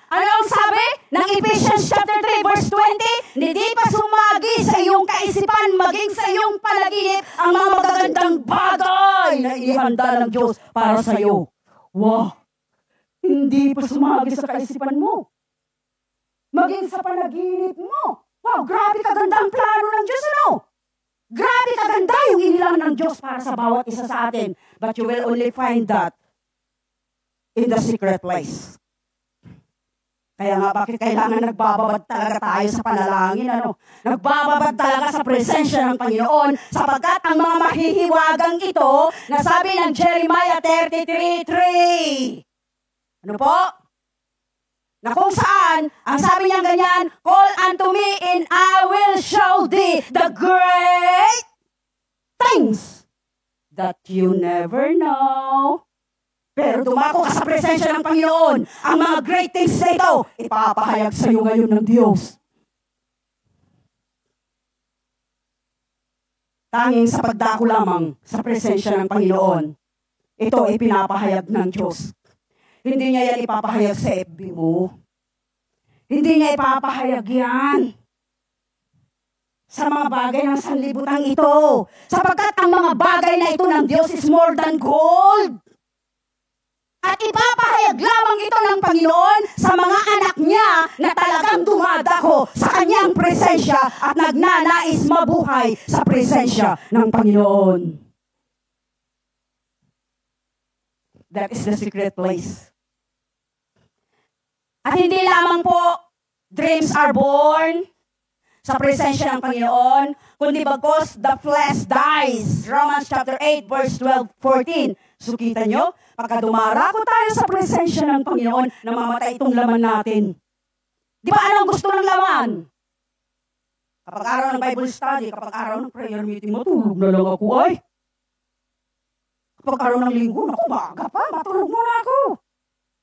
Ano ang sabi ng Ephesians chapter 3 verse 20? Hindi pa sumagi sa iyong kaisipan, maging sa iyong panaginip ang mga magagandang bagay na ihanda ng Diyos para sa iyo. Wow! Hindi pa sumagi sa kaisipan mo. Maging sa panaginip mo. Wow, grabe kaganda ang plano ng Diyos, ano? Grabe kaganda yung inilaan ng Diyos para sa bawat isa sa atin. But you will only find that in the secret place. Kaya nga, bakit kailangan nagbababad talaga tayo sa panalangin, ano? Nagbababad talaga sa presensya ng Panginoon sapagkat ang mga mahihiwagang ito, nasabi ng Jeremiah 33:3. Ano po? Na kung saan, ang sabi niya ganyan, call unto me and I will show thee the great things that you never know. Pero dumako ka sa presensya ng Panginoon. Ang mga great things na ito, ipapahayag sa iyo ngayon ng Diyos. Tanging sa pagdako lamang sa presensya ng Panginoon, ito ay pinapahayag ng Diyos. Hindi niya yan ipapahayag sa FB mo. Hindi niya ipapahayag yan sa mga bagay ng sanlibutan ito. Sapagkat ang mga bagay na ito ng Diyos is more than gold. At ipapahayag lamang ito ng Panginoon sa mga anak niya na talagang dumadako sa kanyang presensya at nagnanais mabuhay sa presensya ng Panginoon. That is the secret place. At hindi lamang po dreams are born sa presensya ng Panginoon, kundi bagos the flesh dies. Romans chapter 8 verse 12-14. So kita nyo, pagka dumarako tayo sa presensya ng Panginoon, namamatay itong laman natin. Di ba anong gusto ng laman? Kapag araw ng Bible study, kapag araw ng prayer meeting, matulog na lang ako ay. Kapag araw ng linggo, naku, maaga pa, matulog muna ako.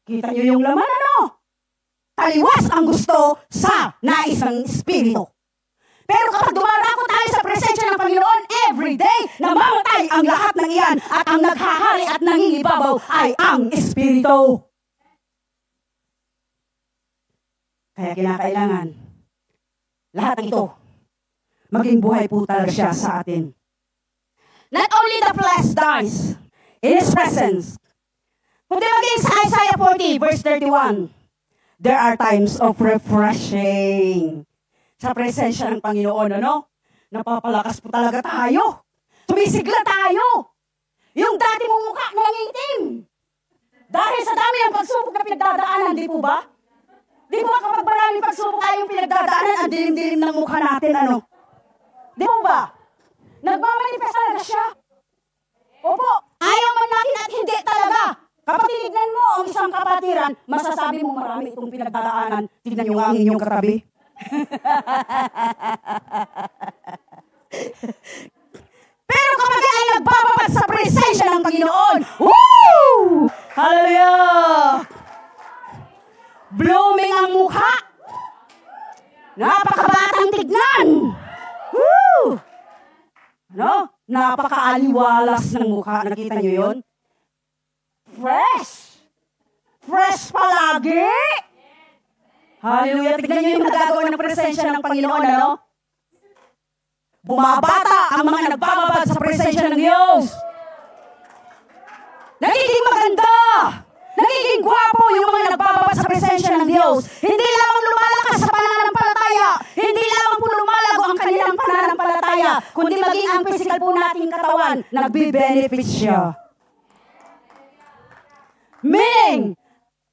Kita nyo yung laman, ano? Taliwas ang gusto sa nais ng Espiritu. Pero kapag dumarako tayo sa presensya ng Panginoon, everyday, namamatay ang lahat ng iyan at ang naghahari at nangingibabaw ay ang Espiritu. Kaya kinakailangan, lahat ng ito, maging buhay po talaga siya sa atin. Not only the flesh dies in His presence, kundi maging sa Isaiah 40 verse 31, there are times of refreshing. Sa presensya ng Panginoon, ano? Napapalakas po talaga tayo. Tumisigla tayo. Yung dati mong mukha nangingitim. Dahil sa dami ng pagsubok na pinagdadaanan, di po ba? Di po ba kapag maraming pagsubok tayong pinagdadaanan, ang dilim-dilim ng mukha natin, ano? Di po ba? Nagmamanifest talaga siya. Opo, ayaw man natin at hindi talaga. Kapag tinignan mo ang isang kapatiran, masasabi mo marami itong pinagdadaanan. Tignan nyo ang inyong katabi. Pero kapag ay nagbababad sa presensya ng Panginoon, woo! Hallelujah! Blooming ang mukha. Napakabatang tignan. Woo! Ano? Napakaaliwalas ng mukha. Nakita nyo yun? Fresh! Fresh palagi! Hallelujah! Tignan nyo yung nagagawa ng presensya ng Panginoon, ano? Bumabata ang mga nagbababad sa presensya ng Diyos. Nagiging maganda! Nagiging gwapo yung mga nagbababad sa presensya ng Diyos. Hindi lamang lumalakas sa pananampalataya. Hindi lamang po lumalago ang kanilang pananampalataya. Kundi maging ang physical po nating katawan, nagbe-benefit siya. Meaning,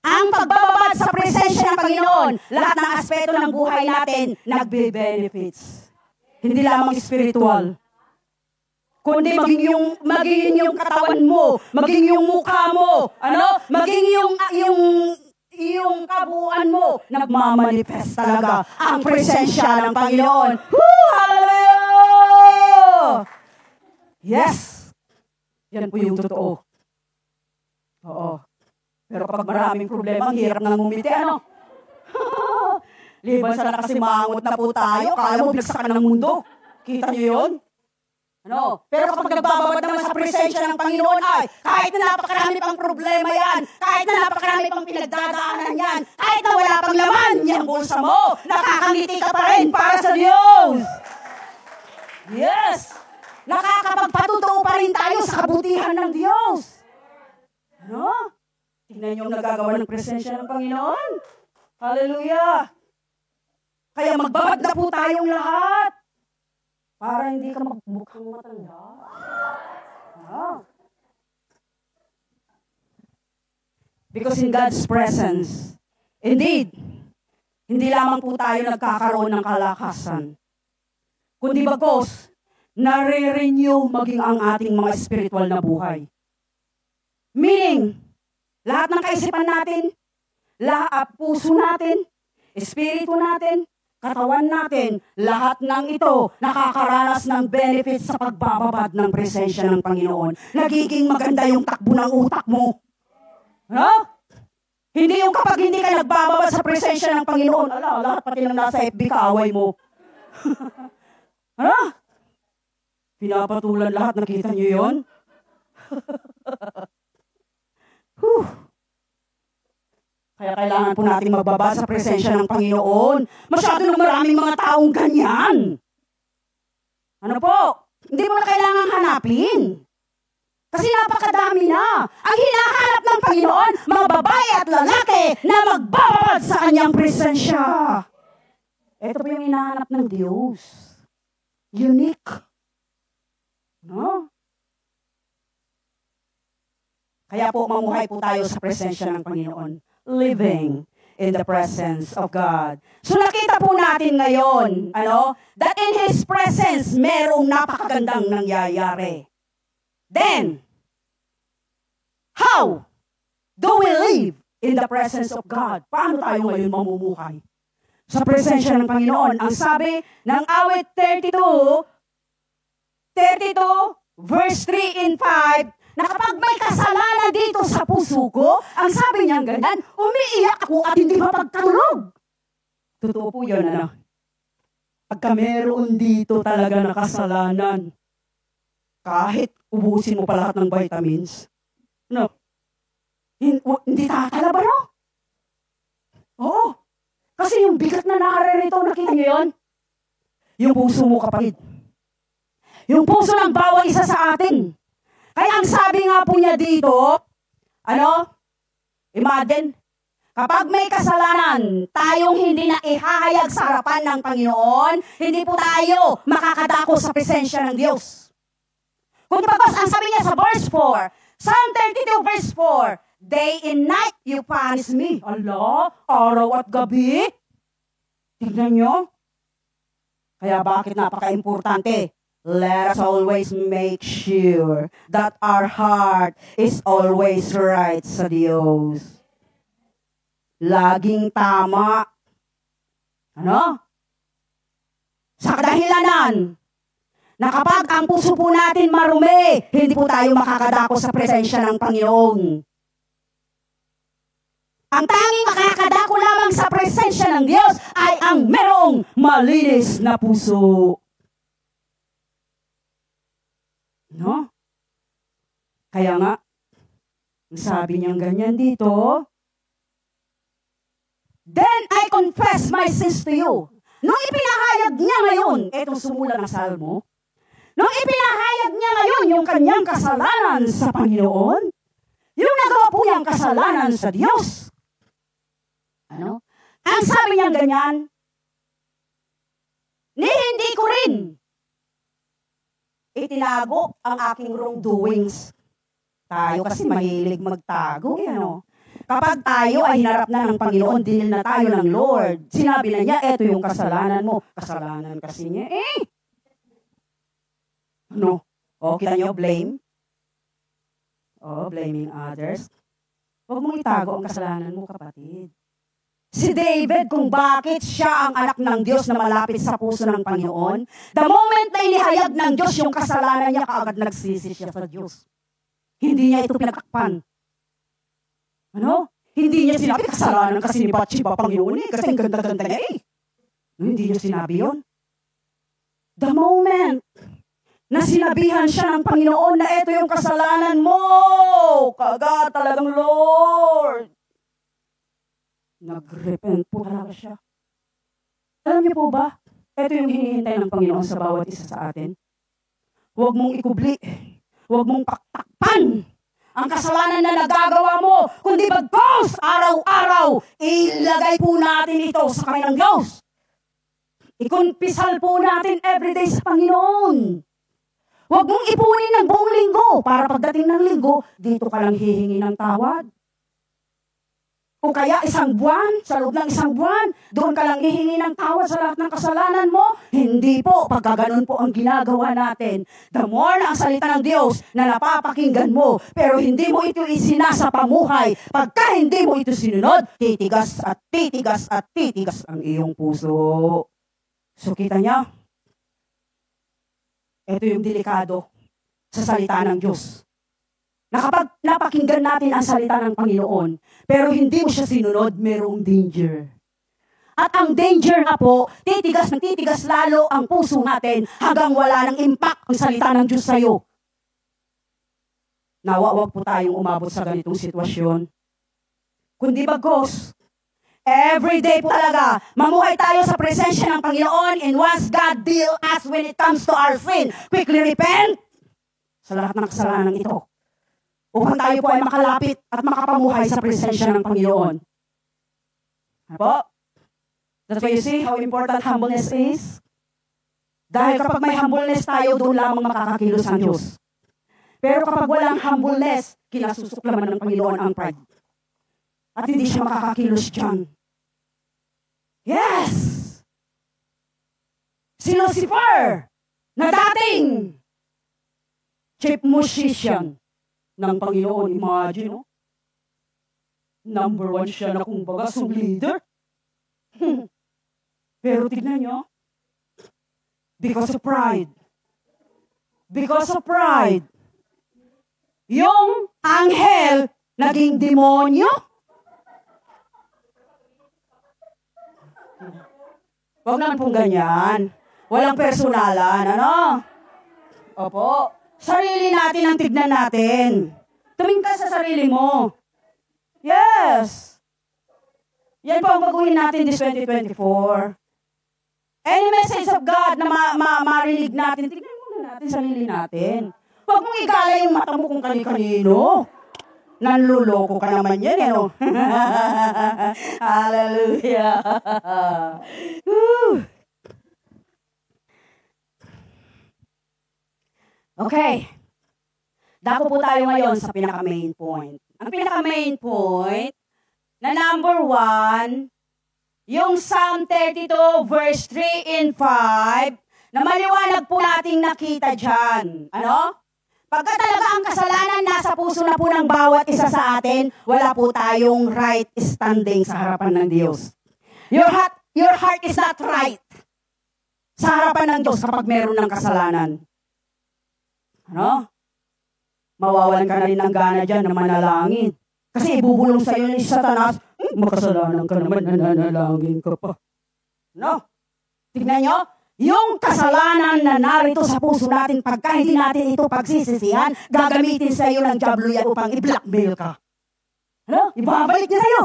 ang pagbababad sa presensya ng Panginoon, lahat ng aspeto ng buhay natin, nagbe-benefits. Hindi lamang spiritual. Kundi maging yung katawan mo, maging yung mukha mo, ano? Maging yung kabuuan mo, nagmamanifest talaga ang presensya ng Panginoon. Woo! Hallelujah! Yes! Yan po yung totoo. Oo. Pero kapag maraming problema, ang hirap nang ngumiti, ano? Liban sa nakasimangot na po tayo, kaya mo binagsakan ng mundo. Kita niyo yun? Ano? Pero kapag nagbababad naman sa presensya ng Panginoon ay, kahit na napakarami pang problema yan, kahit na napakarami pang pinagdadaanan yan, kahit na wala pang laman yung bulsa mo, nakakangiti ka pa rin para sa Diyos. Yes! Nakakapagpatutuo pa rin tayo sa kabutihan ng Diyos. Ano? Tingnan yung nagagawa ng presensya ng Panginoon. Hallelujah! Kaya magbabad na po tayong lahat. Para hindi ka magmukhang matanda. Because in God's presence, indeed, hindi lamang po tayo nagkakaroon ng kalakasan, kundi bagos, nare-renew maging ang ating mga spiritual na buhay. Meaning, lahat ng kaisipan natin, lahat puso natin, espiritu natin, katawan natin, lahat ng ito nakakaranas ng benefits sa pagbababad ng presensya ng Panginoon. Nagiging maganda yung takbo ng utak mo. Ano? Hindi yung kapag hindi ka nagbababad sa presensya ng Panginoon, lahat pati ng nasa FB kaaway mo. Ano? Pinapatulan lahat, nakita niyo yun? Kaya kailangan po natin magbaba sa presensya ng Panginoon. Masyado na maraming mga taong ganyan. Ano po? Hindi mo na kailangan hanapin. Kasi napakadami na. Ang hinahanap ng Panginoon, mga babae at lalaki na magbababad sa kanyang presensya. Ito po yung hinahanap ng Diyos. Unique. No? Kaya po mamuhay po tayo sa presensya ng Panginoon. Living in the presence of God. So nakita po natin ngayon, that in His presence, merong napakagandang nangyayari. Then, how do we live in the presence of God? Paano tayo ngayon mamumuhay sa presensya ng Panginoon? Ang sabi ng awit 32, verse 3 and 5, na kapag may kasalanan dito sa puso ko, ang sabi niya ganyan, umiiyak ako at hindi mapagkatulog. Totoo po yun, Pagka meron dito talaga na kasalanan, kahit ubusin mo pa lahat ng vitamins, hindi tatalaba, no? Oo. Kasi yung bigat na nakarerito, nakita niyo yun? Yung puso mo, kapatid. Yung puso ng bawat isa sa atin. Kaya ang sabi nga po niya dito, imagine, kapag may kasalanan, tayong hindi na ihahayag sa harapan ng Panginoon, hindi po tayo makakadako sa presensya ng Diyos. Kung bagos, ang sabi niya sa verse 4, Psalm 32 verse 4, Day and night you punish me. Araw at gabi. Tignan nyo. Kaya bakit napaka-importante? Let us always make sure that our heart is always right sa Diyos. Laging tama. Sa kadahilanan na kapag ang puso po natin marumi, hindi po tayo makakadako sa presensya ng Panginoon. Ang tanging makakadako lamang sa presensya ng Diyos ay ang merong malinis na puso. Kaya nga, sabi niyang ganyan dito, Then I confess my sins to you. Nung ipinahayag niya ngayon, etong sumula ng Salmo, nung ipinahayag niya ngayon yung kanyang kasalanan sa Panginoon, yung nagawa po niyang kasalanan sa Diyos, ang sabi niyang ganyan, hindi ko rin itinago ang aking wrongdoings. Tayo kasi mahilig magtago, Kapag tayo ay hinarap na ng Panginoon, dinil na tayo ng Lord. Sinabi na niya, eto yung kasalanan mo. Kasalanan kasi niya, kita niyo, blame? Blaming others. Huwag mong itago ang kasalanan mo, kapatid. Si David, kung bakit siya ang anak ng Diyos na malapit sa puso ng Panginoon, the moment na inihayag ng Diyos yung kasalanan niya, kaagad nagsisi siya sa Diyos. Hindi niya ito pinagtakpan. Hindi niya sinabi, kasalanan kasi ni Bathsheba, Panginoon kasi ang ganda-ganda niya Hindi niya sinabi yun. The moment na sinabihan siya ng Panginoon na ito yung kasalanan mo, kaagad talagang Lord. Nag-repent po talaga siya. Alam niyo po ba, ito yung hinihintay ng Panginoon sa bawat isa sa atin. Huwag mong ikubli. Huwag mong paktakpan ang kasalanan na nagagawa mo. Kundi bagkos, araw-araw, ilagay po natin ito sa kamay ng Diyos. Ikumpisal po natin everyday sa Panginoon. Huwag mong ipunin ng buong linggo para pagdating ng linggo, dito ka lang hihingi ng tawad. O kaya isang buwan, sa loob ng isang buwan, doon ka lang hihingi ng tawad sa lahat ng kasalanan mo. Hindi po, pagka ganun po ang ginagawa natin. The more na ang salita ng Diyos na napapakinggan mo, pero hindi mo ito isinasa pamuhay, pagka hindi mo ito sinunod, titigas at titigas at titigas ang iyong puso. So kita niya, ito yung delikado sa salita ng Diyos. Na kapag napakinggan natin ang salita ng Panginoon, pero hindi mo siya sinunod, merong danger. At ang danger nga po, titigas ng titigas lalo ang puso natin hanggang wala ng impact ang salita ng Diyos sa'yo. Nawa, wag po tayong umabot sa ganitong sitwasyon. Kundi bagos, every day po talaga, mamuhay tayo sa presensya ng Panginoon, and once God deal us when it comes to our sin, quickly repent sa lahat ng kasalanan ito. upang tayo po ay makalapit at makapamuhay sa presensya ng Panginoon. Ano po? That's why you see how important humbleness is. Dahil kapag may humbleness tayo, doon lamang makakakilos ang Diyos. Pero kapag walang humbleness, kinasusuklaman ng Panginoon ang pride. At hindi siya makakakilos dyan. Yes! Si Lucifer, na dating chief musician ng Panginoon, imagine, no? Number 1 siya na kumbaga song leader. Pero tignan nyo, because of pride, yung anghel naging demonyo. Huwag naman pong ganyan. Walang personalan, ano? Opo. Sarili natin ang tignan natin. Tumingin ka sa sarili mo. Yes. Yan po ang baguhin natin this 2024. Any message of God na marinig natin, tignan muna natin sarili natin. Huwag mong igala yung mata mo kung kani-kanino. Nanluloko ka naman yan, ano? Hallelujah. Okay. Dako po tayo ngayon sa pinaka-main point. Ang pinaka-main point na number 1, yung Psalm 32 verse 3 and 5, na maliwanag po nating nakita dyan. Ano? Pagka talaga ang kasalanan nasa puso na po ng bawat isa sa atin, wala po tayong right standing sa harapan ng Diyos. Your heart is not right sa harapan ng Diyos kapag meron ng kasalanan. Ano? Mawawalan ka na rin ng gana dyan na manalangin. Kasi ibubulong sa iyo ni Satanas, makasalanan ka naman, nananalangin ka pa. No? Tignan nyo, yung kasalanan na narito sa puso natin, pagka hindi natin ito pagsisisihan, gagamitin sa iyo ng diablo yan upang i-blackmail ka. Ano? Ibabalik niya sa iyo.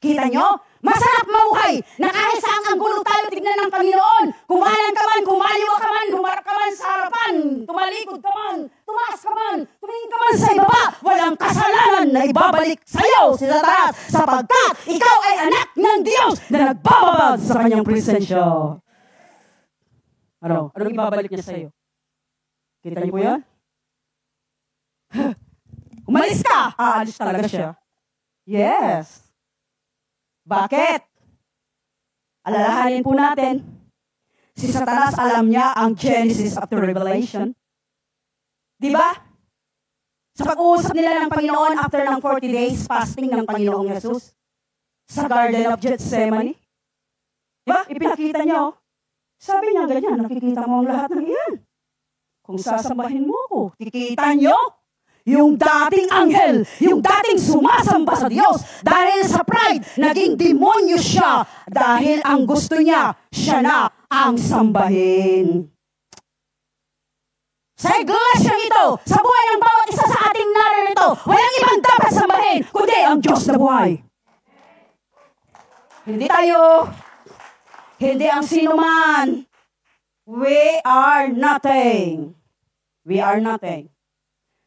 Kita nyo? Masarap mabuhay na kahit saan ang gulo tayo tignan ng Panginoon. Kumalan ka man, kumaliwa ka man, humarap ka man sa harapan, tumalikod ka man, tumaas ka man, tumingin ka man sa ibaba, walang kasalanan na ibabalik sa iyo si Satanas sapagkat ikaw ay anak ng Diyos na nagbababad sa kanyang presensya. Ano? Anong ibabalik niya sa iyo? Kita niyo po yan? Umalis ka! Aalis talaga siya. Yes. Bakit? Alalahanin po natin. Si Satanas alam niya ang Genesis up to Revelation. Di ba? Sa pag-uusap nila ng Panginoon after ng 40 days fasting ng Panginoong Jesus sa Garden of Gethsemane. Di ba? Ipinakita niya, oh. Sabi niya ganyan, nakikita mo ang lahat ng iyan. Kung sasambahin mo ko, kikita niyo yung dating anghel, yung dating sumasamba sa Diyos, dahil sa pride, naging demonyo siya, dahil ang gusto niya, siya na ang sambahin. Sa iglesyang ito, sa buhay ng bawat isa sa ating naririto, walang ibang dapat sambahin, kundi ang Diyos na buhay. Hindi tayo, hindi ang sinuman. We are nothing. We are nothing.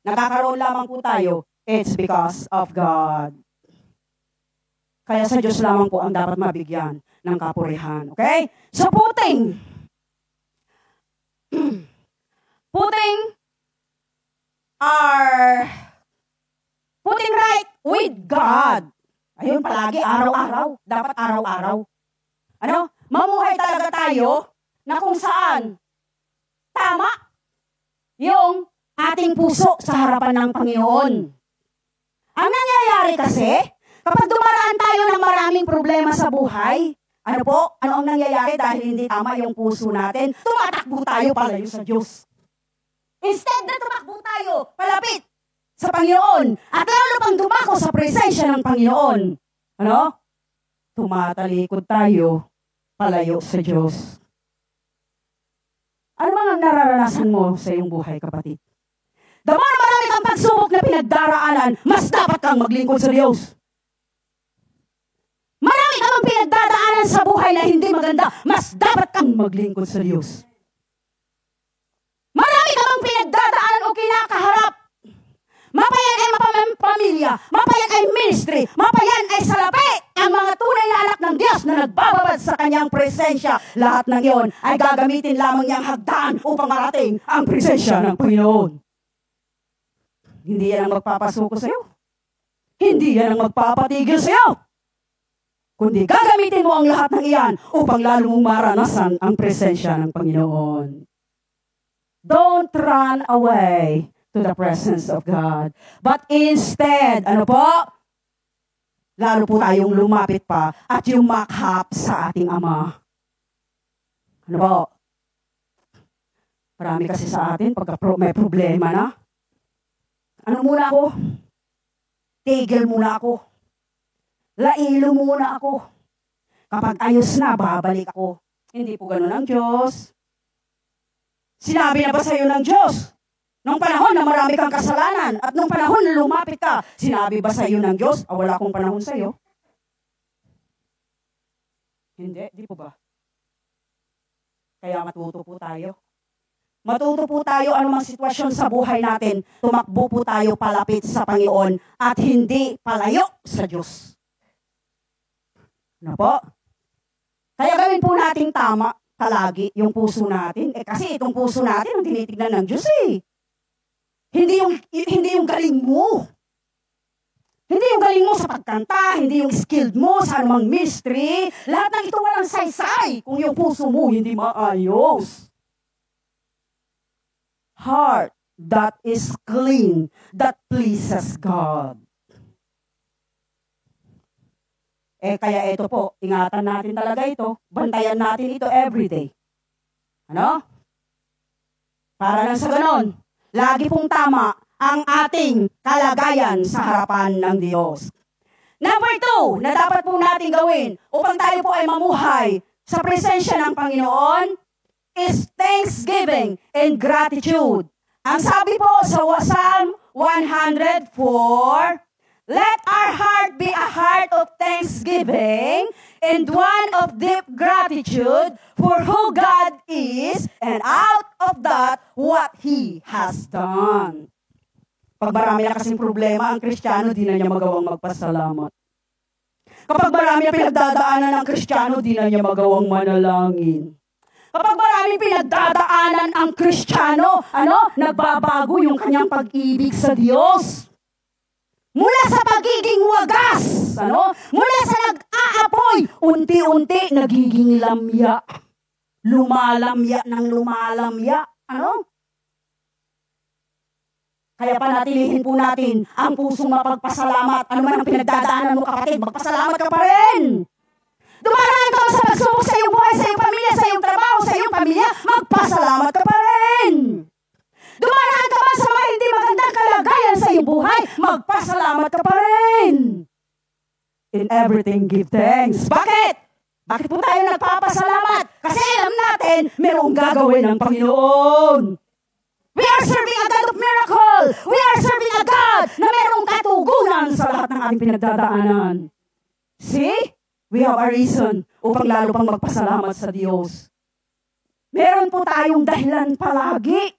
Nakakaroon lamang po tayo, it's because of God. Kaya sa Diyos lamang po ang dapat mabigyan ng kapurihan. Okay? So putting right with God. Ayun palagi, araw-araw. Dapat araw-araw. Ano? Mamuhay talaga tayo na kung saan tama yung ating puso sa harapan ng Panginoon. Ang nangyayari kasi, kapag dumaraan tayo ng maraming problema sa buhay, ano po? Ano ang nangyayari dahil hindi tama yung puso natin? Tumatakbo tayo palayo sa Diyos. Instead na tumakbo tayo palapit sa Panginoon at lalo pang dumako sa presensya ng Panginoon. Ano? Tumatalikod tayo palayo sa Diyos. Ano bang ang nararanasan mo sa iyong buhay, kapatid? The more marami kang pagsubok na pinagdaraanan, mas dapat kang maglingkod sa Diyos. Marami kang pinagdadaanan sa buhay na hindi maganda, mas dapat kang maglingkod sa Diyos. Marami kang pinagdadaanan o kinakaharap. Mapayan ay pamilya, mapayan ay ministry, mapayan ay salapi. Ang mga tunay na anak ng Diyos na nagbababad sa kanyang presensya, lahat ng iyon ay gagamitin lamang niyang hagdan upang marating ang presensya ng Panginoon. Hindi yan ang magpapasuko sa iyo. Hindi yan ang magpapatigil sa iyo. Kundi gagamitin mo ang lahat ng iyan upang lalo mong maranasan ang presensya ng Panginoon. Don't run away to the presence of God. But instead, ano po? Lalo po tayong lumapit pa at yumakhap sa ating Ama. Ano po? Marami kasi sa atin, pagka may problema na, ano muna ako? Tigil muna ako. Lailo muna ako. Kapag ayos na, babalik ako. Hindi po ganun ang Diyos. Sinabi na ba sa iyo ng Diyos? Nung panahon na marami kang kasalanan at nung panahon na lumapit ka, sinabi ba sa iyo ng Diyos, wala akong panahon sa iyo? Hindi, di po ba? Kaya matuto po tayo. Matuto po tayo anumang sitwasyon sa buhay natin, tumakbo po tayo palapit sa Panginoon at hindi palayo sa Diyos. Ano po? Kaya gawin po nating tama palagi yung puso natin. Kasi itong puso natin ang tinitignan ng Diyos eh. Hindi yung galing mo. Hindi yung galing mo sa pagkanta, hindi yung skilled mo sa anumang ministry. Lahat ng ito walang saysay kung yung puso mo hindi maayos. Heart that is clean, that pleases God. Kaya ito po, ingatan natin talaga ito. Bantayan natin ito everyday. Ano? Para lang sa ganon, lagi pong tama ang ating kalagayan sa harapan ng Diyos. Number 2, na dapat po natin gawin upang tayo po ay mamuhay sa presensya ng Panginoon is thanksgiving and gratitude. Ang sabi po sa Psalm 104, let our heart be a heart of thanksgiving and one of deep gratitude for who God is and out of that what He has done. Pag marami na kasing problema, ang Kristiyano di na niya magawang magpasalamat. Kapag marami na pinagdadaanan ng Kristiyano, di na niya magawang manalangin. Kapag maraming pinagdadaanan ang Kristiyano, nagbabago yung kanyang pag-ibig sa Diyos. Mula sa pagiging wagas, mula sa nag-aapoy, unti-unti nagiging lamya. Lumalamya ng lumalamya. Kaya panatilihin po natin ang pusong mapagpasalamat. Ano man ang pinagdadaanan mo kapatid, magpasalamat ka pa rin. Dumaraan ka sa pagsubok sa iyong buhay, sa iyong pamilya, sa iyong trabaho, sa iyong pamilya, magpasalamat ka pa rin. Dumaraan ka sa mga hindi magandang kalagayan sa iyong buhay, magpasalamat ka pa rin. In everything, give thanks. Bakit? Bakit po tayo nagpapasalamat? Kasi alam natin, mayroong gagawin ng Panginoon. We are serving a God of miracle. We are serving a God na mayroong katugunan sa lahat ng ating pinagdadaanan. See? We have a reason upang lalo pang magpasalamat sa Diyos. Meron po tayong dahilan palagi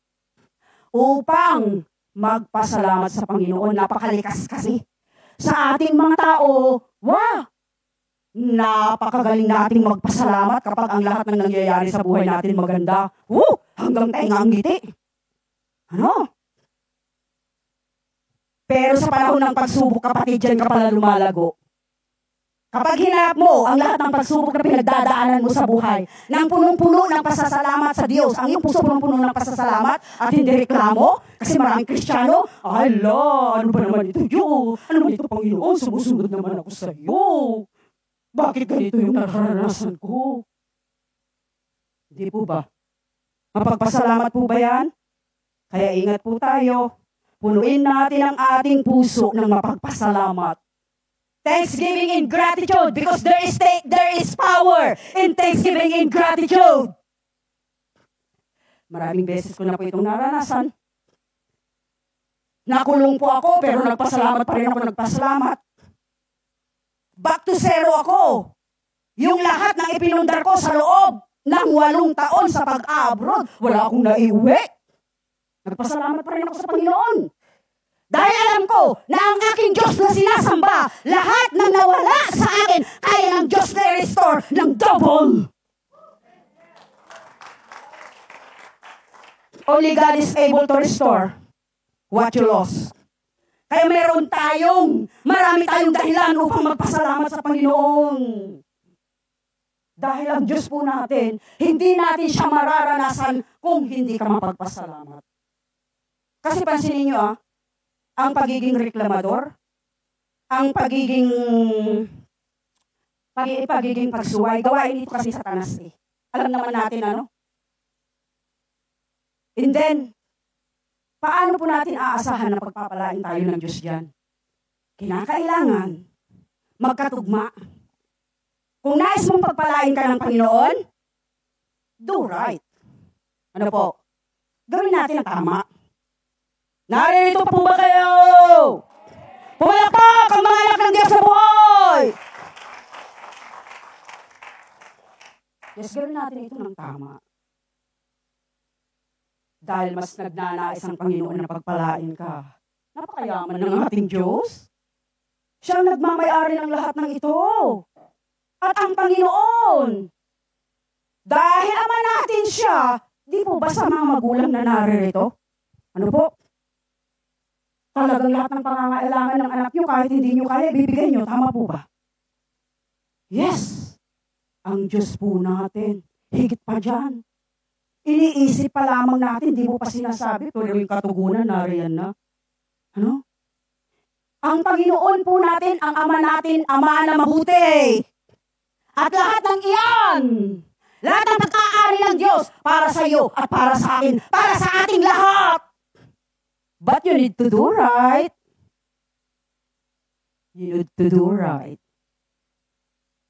upang magpasalamat sa Panginoon. Napakalikas kasi. Sa ating mga tao, napakagaling nating magpasalamat kapag ang lahat ng nangyayari sa buhay natin maganda. Hanggang tayo ang ngiti. Pero sa panahon ng pagsubok, kapatid, dyan ka pala lumalago. Kapag hinarap mo ang lahat ng pagsubok na pinagdadaanan mo sa buhay, ng punong-puno ng pasasalamat sa Diyos, ang iyong puso punong-puno ng pasasalamat at hindi reklamo, kasi maraming Kristiyano, ano ba naman ito, ano naman ito, Panginoon, sumusunod naman ako sa iyo. Bakit ganito yung naranasan ko? Hindi po ba? Mapagpasalamat po ba yan? Kaya ingat po tayo. Punuin natin ang ating puso ng mapagpasalamat. Thanksgiving and gratitude because there is power in thanksgiving and gratitude. Maraming beses ko na po itong naranasan. Nakulong po ako pero nagpasalamat pa rin ako nagpasalamat. Back to zero ako. Yung lahat ng ipinundar ko sa loob ng 8 taon sa pag-abroad, wala akong naiuwi. Nagpasalamat pa rin ako sa Panginoon. Dahil alam alam ko na ang aking Diyos na sinasamba, lahat ng nawala sa akin, kaya ng Diyos na restore ng double. Only God is able to restore what you lost. Kaya marami tayong dahilan upang magpasalamat sa Panginoon. Dahil ang Diyos po natin, hindi natin siya mararanasan kung hindi ka mapagpasalamat. Kasi pansinin nyo ang pagiging reklamador, ang pagiging pagsuway, gawain ito kasi Satanas eh. Alam naman natin And then, paano po natin aasahan na pagpapalain tayo ng Diyos dyan? Kinakailangan magkatugma. Kung nais mong pagpalain ka ng Panginoon, do right. Ano po? Gawin natin ang tama. Naririto pa po ba kayo? Pumalakpak ang mga anak ng Diyos sa buhay! Yes, gawin natin ito ng tama. Dahil mas nagnanais ang Panginoon na pagpalain ka. Napakayaman ng ating Diyos. Siyang nagmamayari ng lahat ng ito. At ang Panginoon, dahil Ama natin siya, di po ba sa mga magulang na naririto? Ano po? Talagang lahat ng pangangailangan ng anak nyo, kahit hindi nyo kaya, bibigay nyo. Tama po ba? Yes! Ang Diyos po natin, higit pa dyan. Iniisip pa lamang natin, di mo pa sinasabi, pero yung katugunan, nariyan na. Ano? Ang Panginoon po natin, ang Ama natin, Ama na mabuti. At lahat ng iyan, lahat ng pagkaari ng Diyos, para sa iyo at para sa akin, para sa ating lahat. But you need to do right. You need to do right.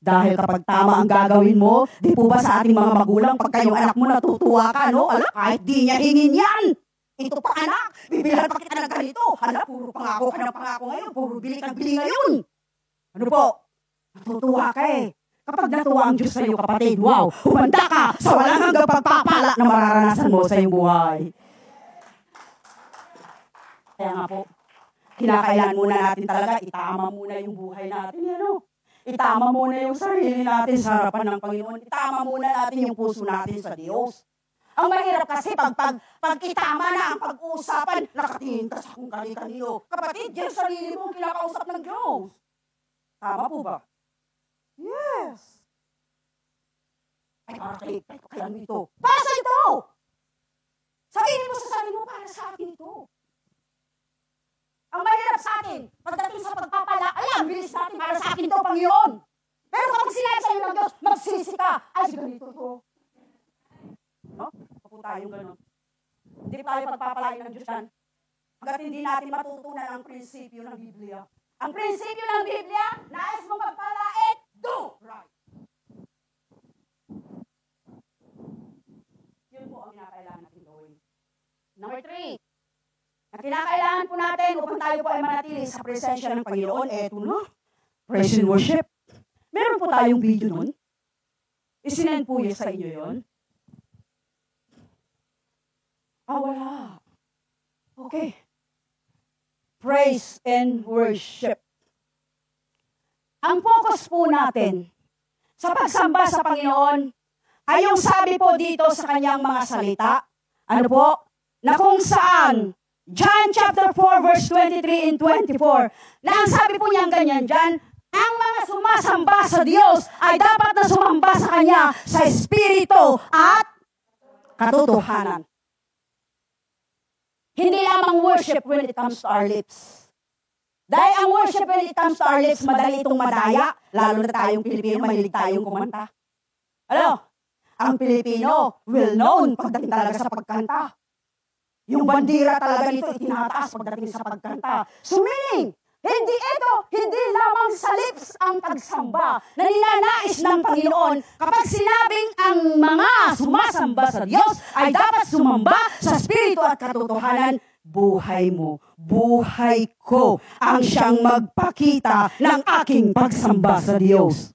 Dahil kapag tama ang gagawin mo, di po ba sa ating mga magulang, pagka yung anak mo natutuwa ka, kahit di niya hingin yan. Ito pa anak, bibilan pa kita ng ganito. Puro pangako ka ng pangako ngayon, puro bili ka ng bili ngayon. Ano po? Natutuwa ka eh. Kapag natuwa ang Diyos sa iyo, kapatid, wow, humanda ka sa walang hanggang pagpapala na mararanasan mo sa iyong buhay. Kaya nga po, kinakailan muna natin talaga, itama muna yung buhay natin. Itama muna yung sarili natin sa harapan ng Panginoon. Itama muna natin yung puso natin sa Diyos. Ang mahirap kasi pag itama na ang pag-uusapan, nakatingin ka sa kung kanino. Kapatid, yung sarili mo ang kinakausap ng Diyos. Tama po ba? Yes. Ay, kaya mo ito. Para sa ito! Sabihin mo sa sarili mo, para sa akin ito. Ang mahirap sa atin, pagdating sa pagpapala, bilis natin, para sa akin ito, Panginoon. Pero kapag sinabi sa iyo ng Diyos, magsisi ka, ay, ganito ito. Papo tayong gano'n. Hindi tayo pagpapalain ng Diyos yan. Hanggat hindi natin matutunan ang prinsipyo ng Biblia. Ang prinsipyo ng Biblia, nais mong pagpalain, do right. Yun po ang kinakailangan natin gawin. Number 3. Ang kinakailangan po natin upang tayo po ay manatili sa presensya ng Panginoon, eto na, praise and worship. Meron po tayong video nun. Isinend po yun sa inyo yun. Wala. Okay. Praise and worship. Ang focus po natin sa pagsamba sa Panginoon ay yung sabi po dito sa kanyang mga salita, na kung saan, John chapter 4 verse 23 and 24, na ang sabi po niyang ganyan dyan, ang mga sumasamba sa Diyos ay dapat na sumamba sa Kanya sa Espiritu at katotohanan. Hindi lamang worship when it comes to our lips. Dahil ang worship when it comes to our lips, madali itong madaya, lalo na tayong Pilipino, mahilig tayong kumanta. Ang Pilipino, well-known pagdating talaga sa pagkanta. Yung bandira talaga nito itinataas pagdating sa pagkanta. So meaning, hindi lamang sa lips ang pagsamba na ninanais ng Panginoon. Kapag sinabing ang mga sumasamba sa Diyos ay dapat sumamba sa Espiritu at katotohanan, buhay mo, buhay ko ang siyang magpakita ng aking pagsamba sa Diyos.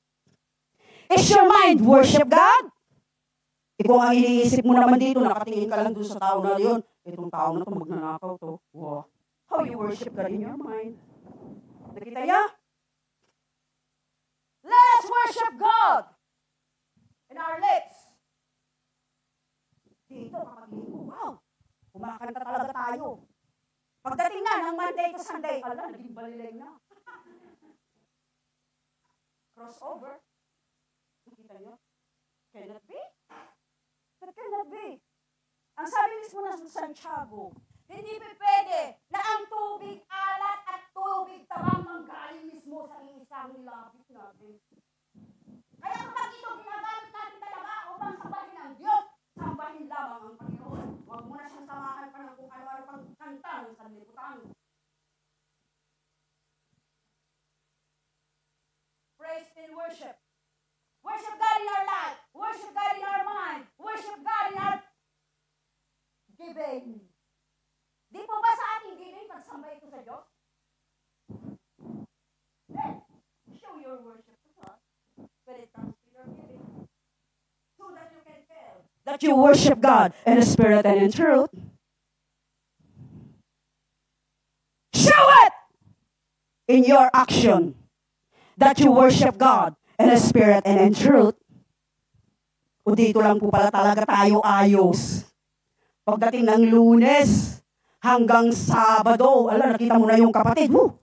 Is your mind worship God? Kung ang iniisip mo naman dito, nakatingin ka lang doon sa tao na yun, itong tao na ito, magnanakaw to. Wow. how you worship God in your mind. Nakita niya? Let us worship God in our lips. Dito, kapag wow, kumakanta talaga tayo. Pagdating na ng Monday to Sunday, naging baliling na. Crossover. Nakita niyo? Cannot be? That cannot be. Ang sabi mismo ng Santiago, hindi pwede na ang tubig alat at tubig tabang ang galing mismo sa isang nilapit natin. Kaya kapag ito ginagamit natin talaga upang sambahin ang Diyos, sambahin lamang ang Panginoon. Huwag mo na siyang samahan pa ng kung ano-ano pang kanta ng sanlibutan. Praise and worship. Worship God in our life. Worship God in our mind. Worship God in our giving. Di po ba sa ating giving pagsamba ito sa Diyos? Then, show your worship to God when it comes to your giving. So that you can tell that you worship God in spirit and in truth. Show it in your action that you worship God in spirit and in truth. O dito lang po pala talaga tayo ayos. Pagdating ng Lunes hanggang Sabado, nakita mo na yung kapatid mo.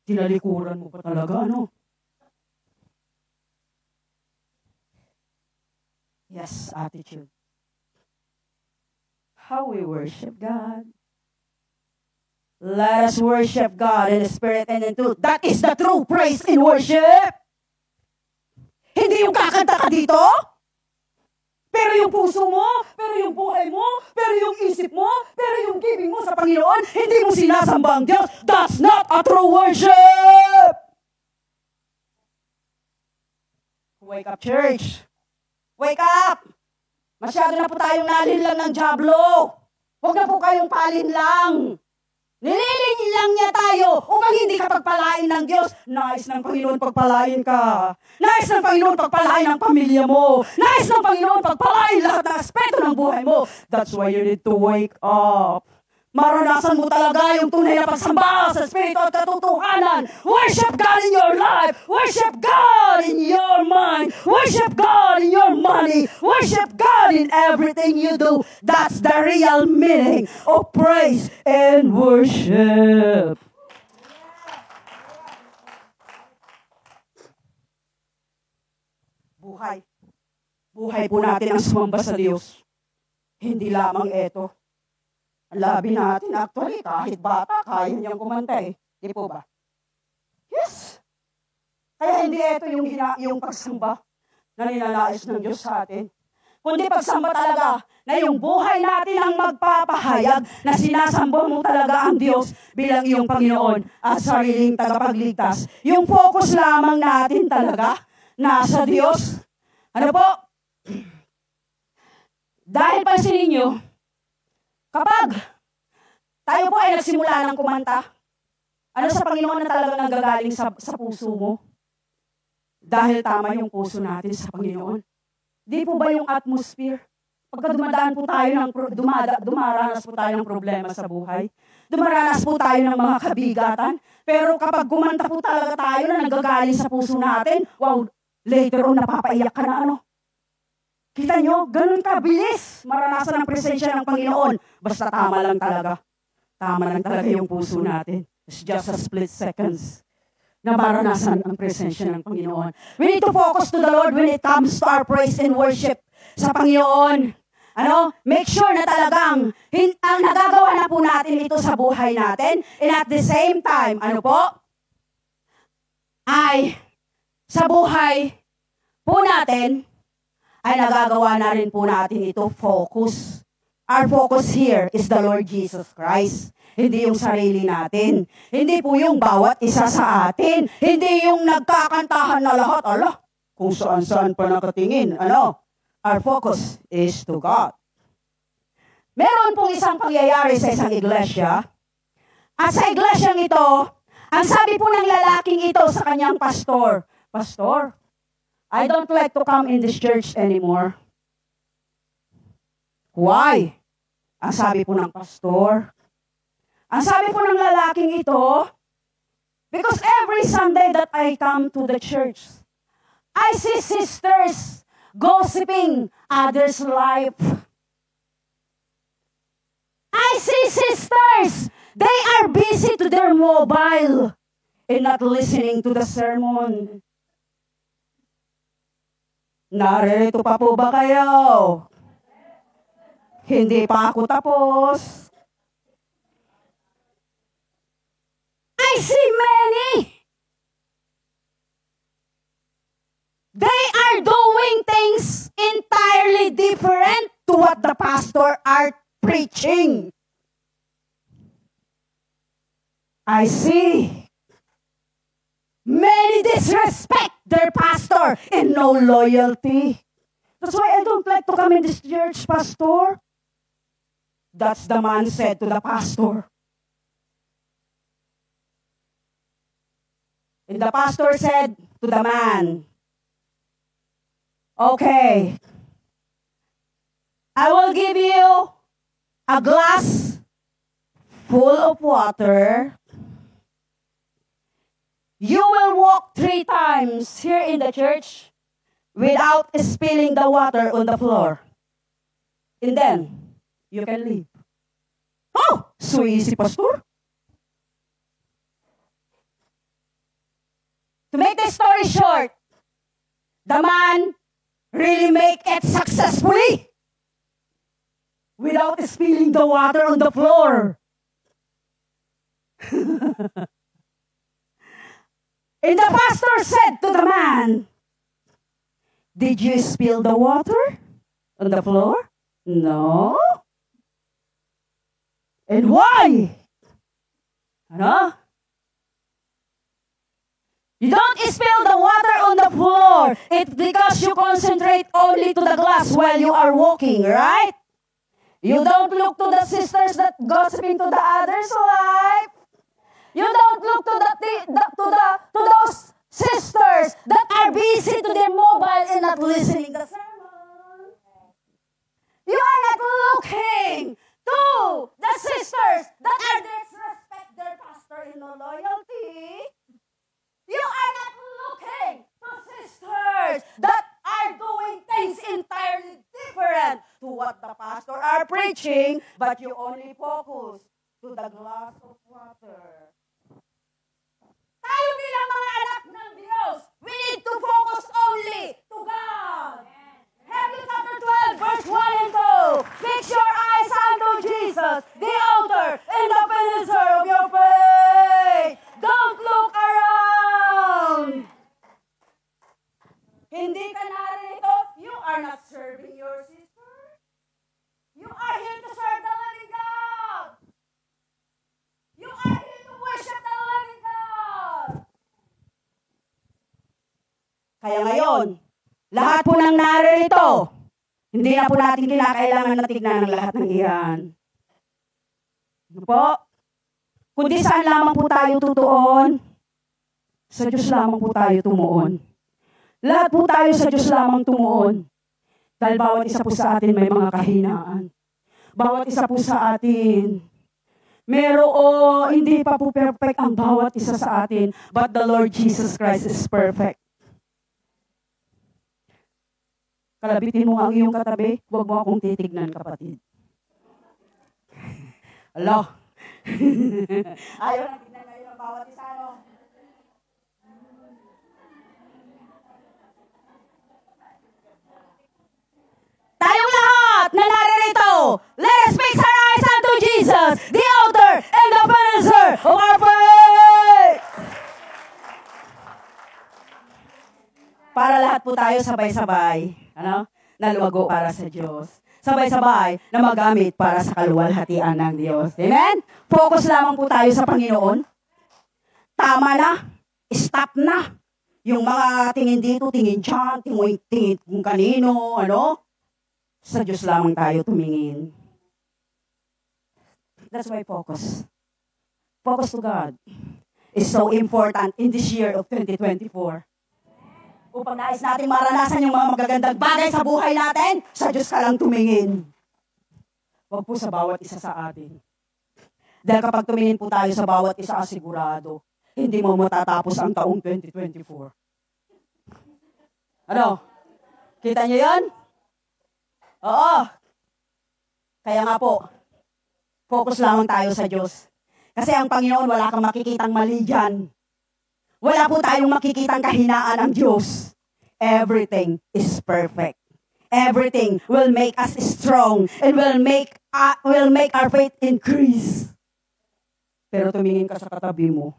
Tinalikuran mo pa talaga, ano? Yes, attitude. How we worship God. Let us worship God in the spirit and in truth. That is the true praise in worship. Hindi yung kakanta ka dito, pero yung puso mo, pero yung buhay mo, pero yung isip mo, pero yung giving mo sa Panginoon, hindi mo sinasamba ang Diyos. That's not a true worship. Wake up, church. Wake up. Masyado na po tayong nalinlang ng dyablo. Huwag na po kayong palinlang. Nililingin lang niya tayo upang hindi ka pagpalain ng Diyos. Nais ng Panginoon pagpalain ka. Nais ng Panginoon pagpalain ang pamilya mo. Nais ng Panginoon pagpalain lahat ng aspeto ng buhay mo. That's why you need to wake up. Maranasan mo talaga yung tunay na pagsamba sa Espiritu at katotohanan. Worship God in your life. Worship God in your mind. Worship God in your money. Worship God in everything you do. That's the real meaning of praise and worship. Buhay. Buhay po natin ang sumamba sa Diyos. Hindi lamang ito. Labi natin, actually, kahit bata, kaya niyang kumanta eh. Di po ba? Yes! Kaya hindi ito yung pagsamba na ninanais ng Diyos sa atin. Kundi pagsamba talaga na yung buhay natin ang magpapahayag na sinasamba mo talaga ang Diyos bilang iyong Panginoon at sariling tagapagligtas. Yung focus lamang natin talaga nasa Diyos. Ano po? Dahil pansinin niyo, kapag tayo po ay nagsimula ng kumanta, ano sa Panginoon na talagang nanggagaling sa puso mo? Dahil tama yung puso natin sa Panginoon. Di po ba yung atmosphere? Pagka dumadaan po tayo dumaranas po tayo ng problema sa buhay. Dumaranas po tayo ng mga kabigatan. Pero kapag kumanta po talaga tayo na nanggagaling sa puso natin, wow, later on napapaiyak ka na ano? Kita nyo, ganun kabilis maranasan ang presensya ng Panginoon. Basta tama lang talaga. Tama lang talaga yung puso natin. It's just a split seconds na maranasan ang presensya ng Panginoon. We need to focus to the Lord when it comes to our praise and worship sa Panginoon. Make sure na talagang ang nagagawa na po natin ito sa buhay natin. And at the same time, ay sa buhay po natin, ay nagagawa na rin po natin ito focus. Our focus here is the Lord Jesus Christ. Hindi yung sarili natin. Hindi po yung bawat isa sa atin. Hindi yung nagkakantahan na lahat. Kung saan-saan pa nakatingin. Our focus is to God. Meron pong isang pangyayari sa isang iglesia. At sa iglesyang ito, ang sabi po ng lalaking ito sa kanyang pastor, Pastor, I don't like to come in this church anymore. Why? Ang sabi po ng pastor, Ang sabi po ng lalaking ito, because every Sunday that I come to the church, I see sisters gossiping others' life. I see sisters, they are busy to their mobile and not listening to the sermon. Naririto pa po ba kayo? Hindi pa ako tapos. I see many. They are doing things entirely different to what the pastor are preaching. I see many disrespect their pastor and no loyalty. That's why I don't like to come in this church, pastor. That's the man said to the pastor. And the pastor said to the man, okay, I will give you a glass full of water. You will walk 3 times here in the church without spilling the water on the floor. And then, you can leave. Oh, so easy, pastor. To make the story short, the man really make it successfully without spilling the water on the floor. And the pastor said to the man, did you spill the water on the floor? No. And why? Ano? You don't spill the water on the floor. It's because you concentrate only to the glass while you are walking, right? You don't look to the sisters that gossiping to the others' life. You don't look to those sisters that are busy to their mobile and not listening the sermon. You are not looking to the sisters that are disrespect their pastor in no loyalty. You are not looking to sisters that are doing things entirely different to what the pastor are preaching, but you only focus to the glass of water. Tayo bilang mga anak ng Diyos, we need to focus only to God. Hebrews chapter 12, verse 1 and 2. Fix your eyes unto Jesus, the author and the finisher of your faith. Don't look around. Hindi ka narito, you are not serving your sister. You are here to serve the living God. You are here to worship the living God. Kaya ngayon, lahat po ng narito, hindi na po natin kinakailangan na tignan ng lahat ng iyan. Ano po? Kundi saan lamang po tayo tutuon? Sa Diyos lamang po tayo tumuon. Lahat po tayo sa Diyos lamang tumuon. Dahil bawat isa po sa atin may mga kahinaan. Bawat isa po sa atin, hindi pa po perfect ang bawat isa sa atin, but the Lord Jesus Christ is perfect. Kalabitin mo ang iyong katabi, huwag mo akong titignan, kapatid. Alo? Ayaw na tignan kayo ng bawat isa, no? Tayong lahat na naririto, let us fix our eyes unto Jesus, the author and the finisher of our faith. Para lahat po tayo sabay-sabay, na lumago para sa Diyos. Sabay-sabay na magamit para sa kaluwalhatian ng Diyos. Amen? Focus lamang po tayo sa Panginoon. Tama na. Stop na. Yung mga tingin dito, tingin dyan, tingin kung kanino, sa Diyos lamang tayo tumingin. That's why focus. Focus to God is so important in this year of 2024. Upang nais natin maranasan yung mga magagandang bagay sa buhay natin, sa Diyos ka lang tumingin. Huwag po sa bawat isa sa atin. Dahil kapag tumingin po tayo sa bawat isa, asigurado, hindi mo matatapos ang taong 2024. Ano? Kita niyo yan? Oo. Kaya nga po, focus lamang tayo sa Diyos. Kasi ang Panginoon, wala kang makikitang mali dyan. Wala po tayong makikitang kahinaan ang Diyos. Everything is perfect. Everything will make us strong and will make our faith increase. Pero tumingin ka sa katabi mo.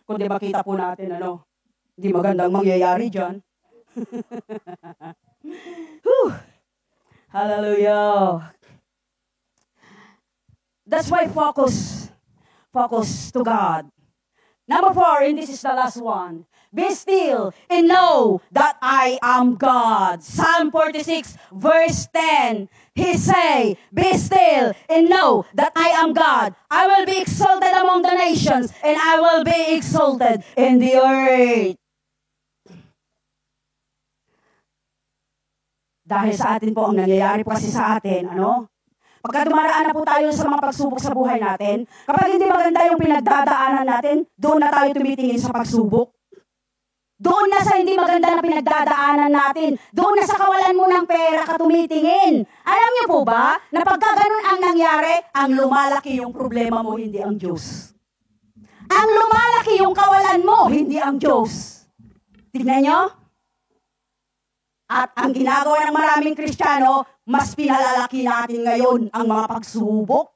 Kung di makita po natin, hindi magandang mangyayari dyan. Hallelujah. That's why focus to God. Number 4, and this is the last one. Be still and know that I am God. Psalm 46 verse 10. He say, be still and know that I am God. I will be exalted among the nations and I will be exalted in the earth. Dahil sa atin po, ang nangyayari po kasi sa atin, pagka dumaraan na po tayo sa mga pagsubok sa buhay natin, kapag hindi maganda yung pinagdadaanan natin, doon na tayo tumitingin sa pagsubok. Doon na sa hindi maganda na pinagdadaanan natin. Doon na sa kawalan mo ng pera ka tumitingin. Alam niyo po ba, na pagka ganun ang nangyari, ang lumalaki yung problema mo, hindi ang Diyos. Ang lumalaki yung kawalan mo, hindi ang Diyos. Tignan niyo? At ang ginagawa ng maraming Kristiyano, mas pinalalaki natin ngayon ang mga pagsubok.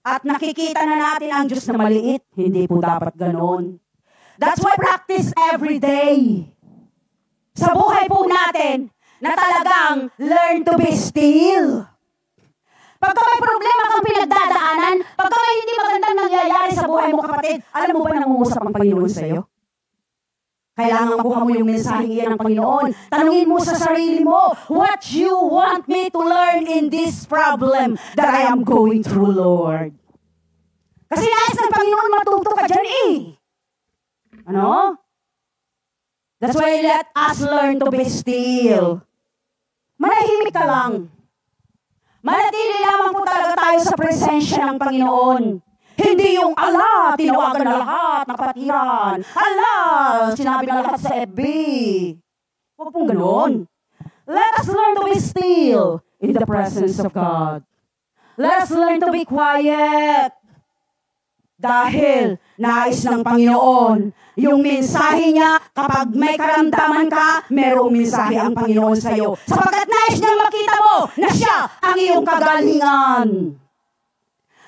At nakikita na natin ang Diyos na maliit. Hindi po dapat ganon. That's why practice every day. Sa buhay po natin, na talagang learn to be still. Pagka may problema kang pinagdadaanan, pagka may hindi magandang nangyayari sa buhay mo, kapatid, alam mo ba nangungusap ang Panginoon sa iyo? Kailangan makuha mo yung mensaheng iyan ng Panginoon. Tanungin mo sa sarili mo, what you want me to learn in this problem that I am going through, Lord? Kasi nais ng Panginoon matuto ka dyan That's why let us learn to be still. Manahimik ka lang. Manatili lamang po talaga tayo sa presensya ng Panginoon. Hindi yung, tinawagan na lahat ng kapatiran. Sinabi na lahat sa FB. Huwag pong ganon. Let us learn to be still in the presence of God. Let us learn to be quiet. Dahil nais ng Panginoon, yung mensahe niya, kapag may karamdaman ka, merong mensahe ang Panginoon sa iyo. Sapagkat nais niyang makita mo na siya ang iyong kagalingan.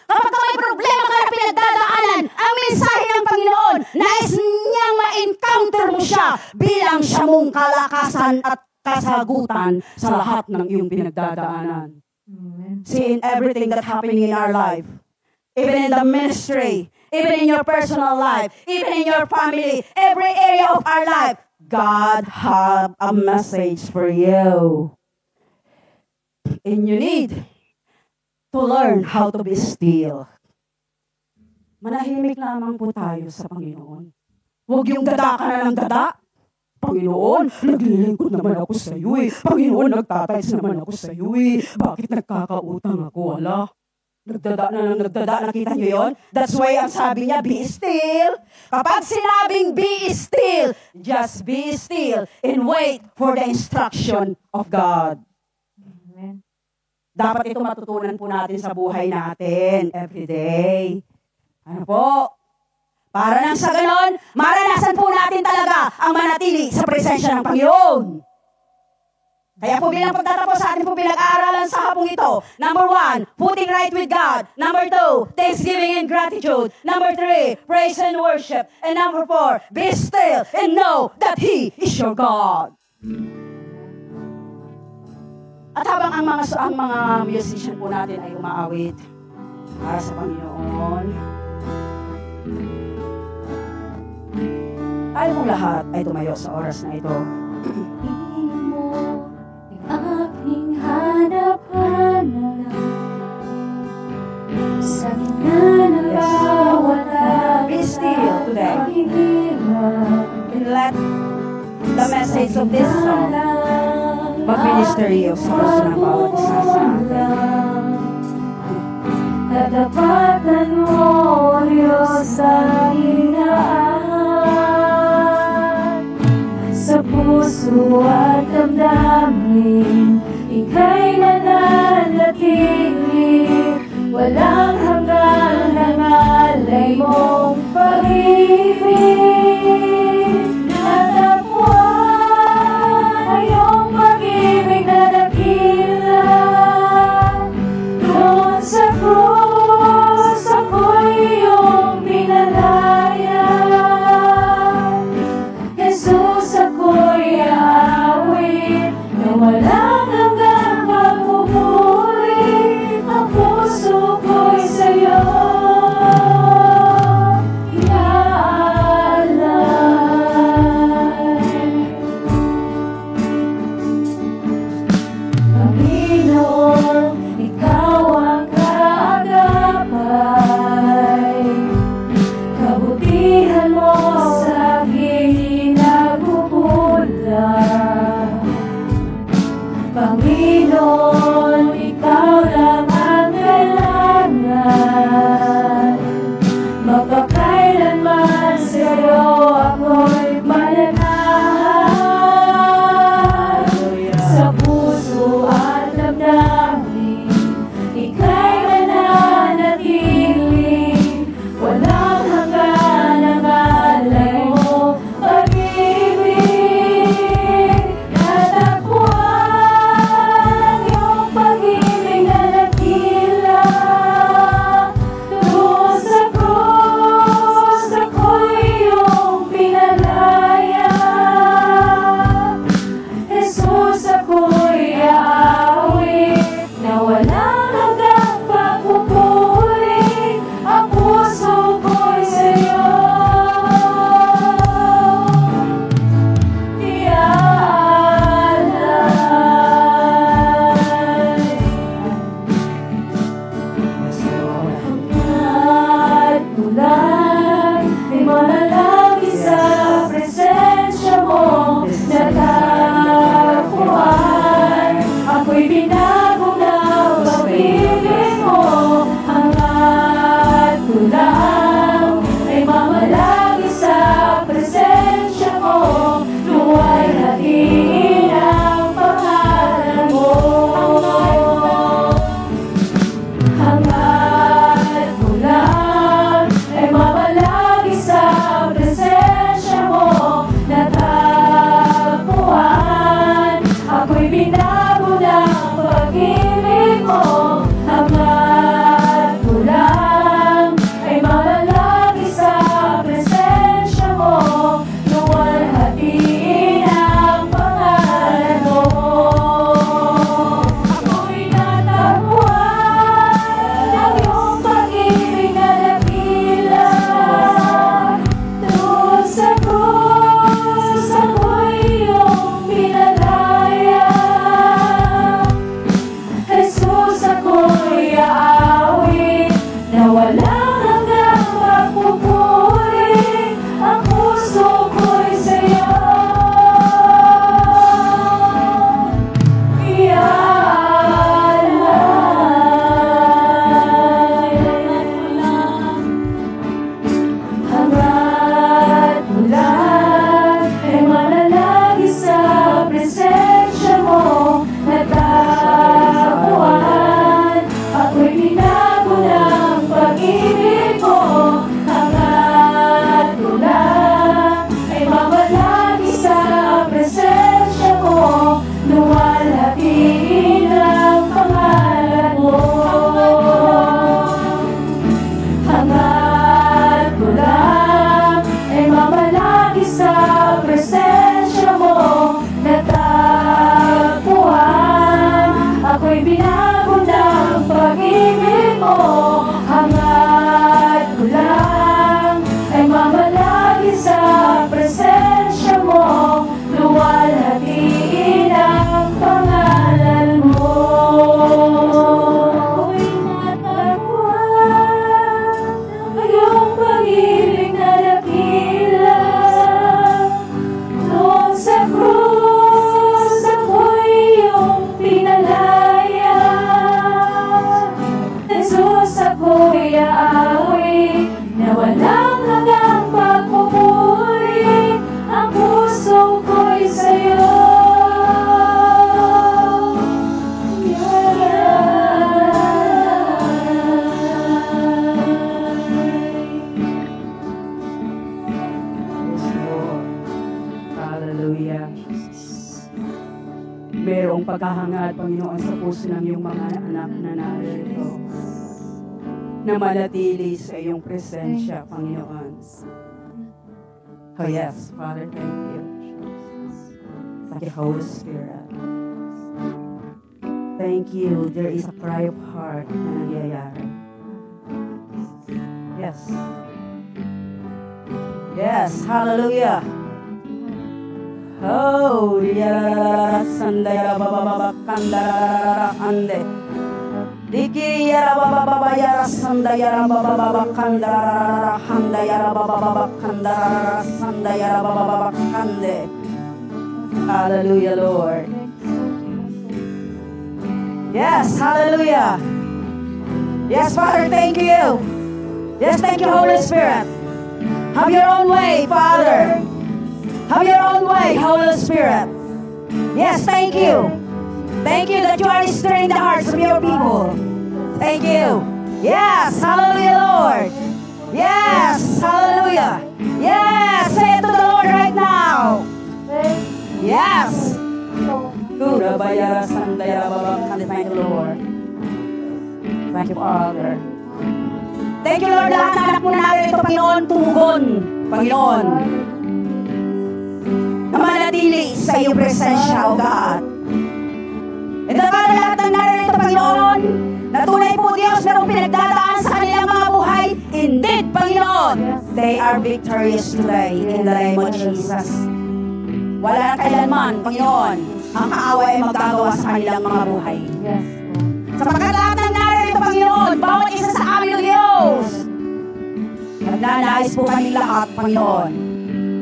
Kapag may problema ka na pinagdadaanan, ang mensahe ng Panginoon, nais niyang ma-encounter mo siya bilang siya mong kalakasan at kasagutan sa lahat ng iyong pinagdadaanan. Amen. See, in everything that's happening in our life, even in the ministry, even in your personal life, even in your family, every area of our life, God have a message for you. And you need to learn how to be still. Manahimik lamang po tayo sa Panginoon. Huwag yung dada ka na ng dada. Panginoon, naglilingkod naman ako sa iyo Panginoon, nagtatays naman ako sa iyo Bakit nagkakautang ako? Nagdada na nagdada. Nakita niyo yun? That's why ang sabi niya, be still. Kapag sinabing be still, just be still and wait for the instruction of God. Amen. Dapat ito matutunan po natin sa buhay natin every day. Ano po? Para nang sa ganon, maranasan po natin talaga ang manatili sa presensya ng Panginoon. Kaya po bilang pagtatapos sa atin po pinag-aaralan sa hapong ito. Number 1, putting right with God. Number 2, thanksgiving and gratitude. Number 3, praise and worship. And number 4, be still and know that He is your God. At habang ang mga musician po natin ay umaawit para sa Panginoon, tayo pong lahat ay tumayo sa oras na ito. Aking hanapan na lang sa gitna ng bawat Be still today and let the message of this song mag-minister you sa puso ng bawat isa sa atin. at katapatan mo, Diyos sa hinaan. Sa puso at damdamin, ika'y nananatili. Walang hanggan ang alay mong pag-ibig. Natagpuan ang iyong pag-ibig na dakila. Doon sa krus, ako'y iyong pinalaya. Jesus, ako'y aawit na walang hanggang pagpupuri. Ang puso ko'y sa'yo inaalay. Panginoon, ikaw ang kaagapay. Kabutihan mo sa aking nagbubulag. Panginoon, ikaw lang ang kailangan. Magpakailanman sa'yo ako'y mananahan. Sa puso at damdamin, ika'y mananatili. Walang hanggan ang alay mo pag-ibig. Natagpuan yung pag-ibig na dakila. Doon sa krus, ako'y iyong mayroong paghahangad, Panginoon, sa puso ng iyong mga anak na narito. Na manatili sa iyong presensya, Panginoon. Oh yes, Father, thank you. Thank you, Holy Spirit. Thank you. There is a cry of heart na nangyayari. Yes. Yes, hallelujah. Oh, yarara sandaya baba kandara ande. Diki yara baba yara sandaya baba kandara handaya baba kandara sandaya baba kande. Hallelujah, Lord. Yes, hallelujah. Yes, Father, thank you. Yes, thank you, Holy Spirit. Have your own way, Father. Have your own way, Holy Spirit. Yes, thank you. Thank you that you are stirring the hearts of your people. Thank you. Yes, hallelujah, Lord. Yes, hallelujah. Yes, say it to the Lord right now. Yes. Thank you, Lord. Thank you, Father. Thank you, Lord. Lahat ng anak mo na narito, Panginoon, tumugon, Panginoon. Na manatili sa iyong presensya, O God. Ito para lahat ng narito, Panginoon, na tunay po, Diyos, merong pinagdadaan sa kanilang mga buhay. Indeed, Panginoon, they are victorious today in the name of Jesus. Wala na kailanman, Panginoon, ang kaaway ay magagawa sa kanilang mga buhay. Yes, Sapagkat lahat ng narito, Panginoon, bawat isa sa amin, O Diyos, nagnanais po kami lahat, Panginoon,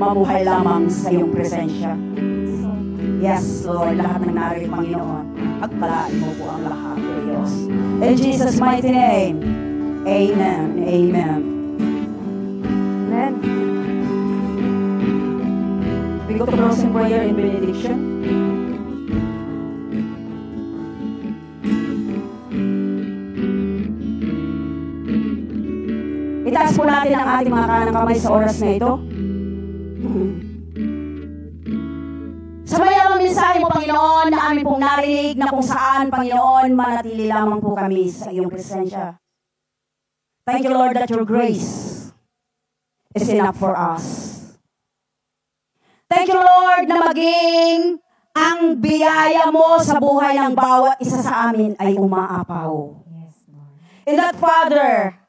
mabuhay lamang sa iyong presensya. Yes, Lord, lahat ng narito, Panginoon, pagpalaan mo po ang lahat, O Diyos. In Jesus' mighty name, Amen. Amen. Amen. We go to closing prayer in benediction. Itaas po natin ang ating mga kanang kamay sa oras na ito. Sabayan ang mensahe mo, Panginoon, na amin pong narinig na kung saan, Panginoon, manatili lamang po kami sa iyong presensya. Thank you, Lord, that your grace is enough for us. Thank you, Lord, na maging ang biyaya mo sa buhay ng bawat isa sa amin ay umaapaw. yes, Lord. And that, Father,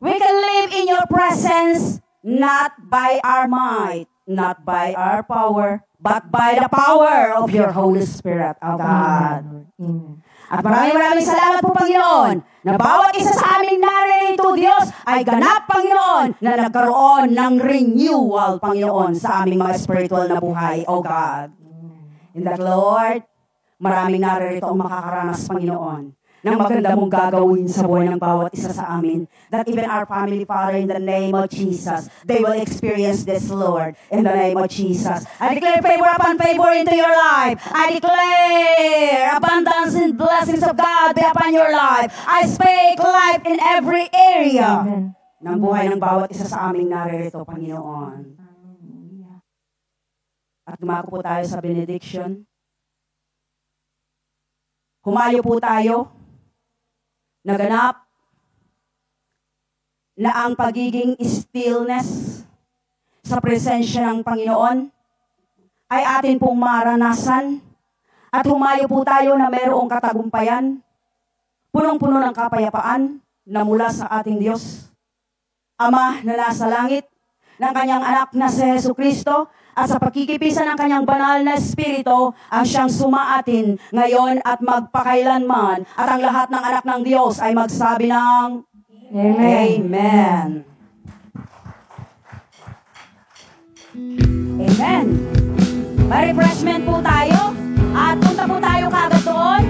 we can live in your presence not by our might, not by our power, but by the power of your Holy Spirit, O God. Amen. At maraming salamat po, Panginoon, na bawat isa sa aming narito, Diyos, ay ganap, Panginoon, na nagkaroon ng renewal, Panginoon, sa aming mga spiritual na buhay, O God. In that, Lord, maraming narito ang makakaranas, Panginoon, ng maganda mong gagawin sa buhay ng bawat isa sa amin. That even our family, Father, in the name of Jesus, they will experience this, Lord, in the name of Jesus. I declare favor upon favor into your life. I declare abundance and blessings of God be upon your life. I speak life in every area ng buhay ng bawat isa sa aming narito, Panginoon. At dumako po tayo sa benediction. Humayo po tayo. Naganap na ang pagiging stillness sa presensya ng Panginoon ay atin pong maranasan at humayo po tayo na mayroong katagumpayan, punong-puno ng kapayapaan na mula sa ating Diyos, Ama na nasa langit, ng kanyang anak na si Jesucristo, at sa pagkikipisan ng kanyang banal na Espiritu, ang siyang sumaatin ngayon at magpakailanman, at ang lahat ng anak ng Diyos ay magsabi ng Amen. Amen. May refreshment po tayo, at punta po tayo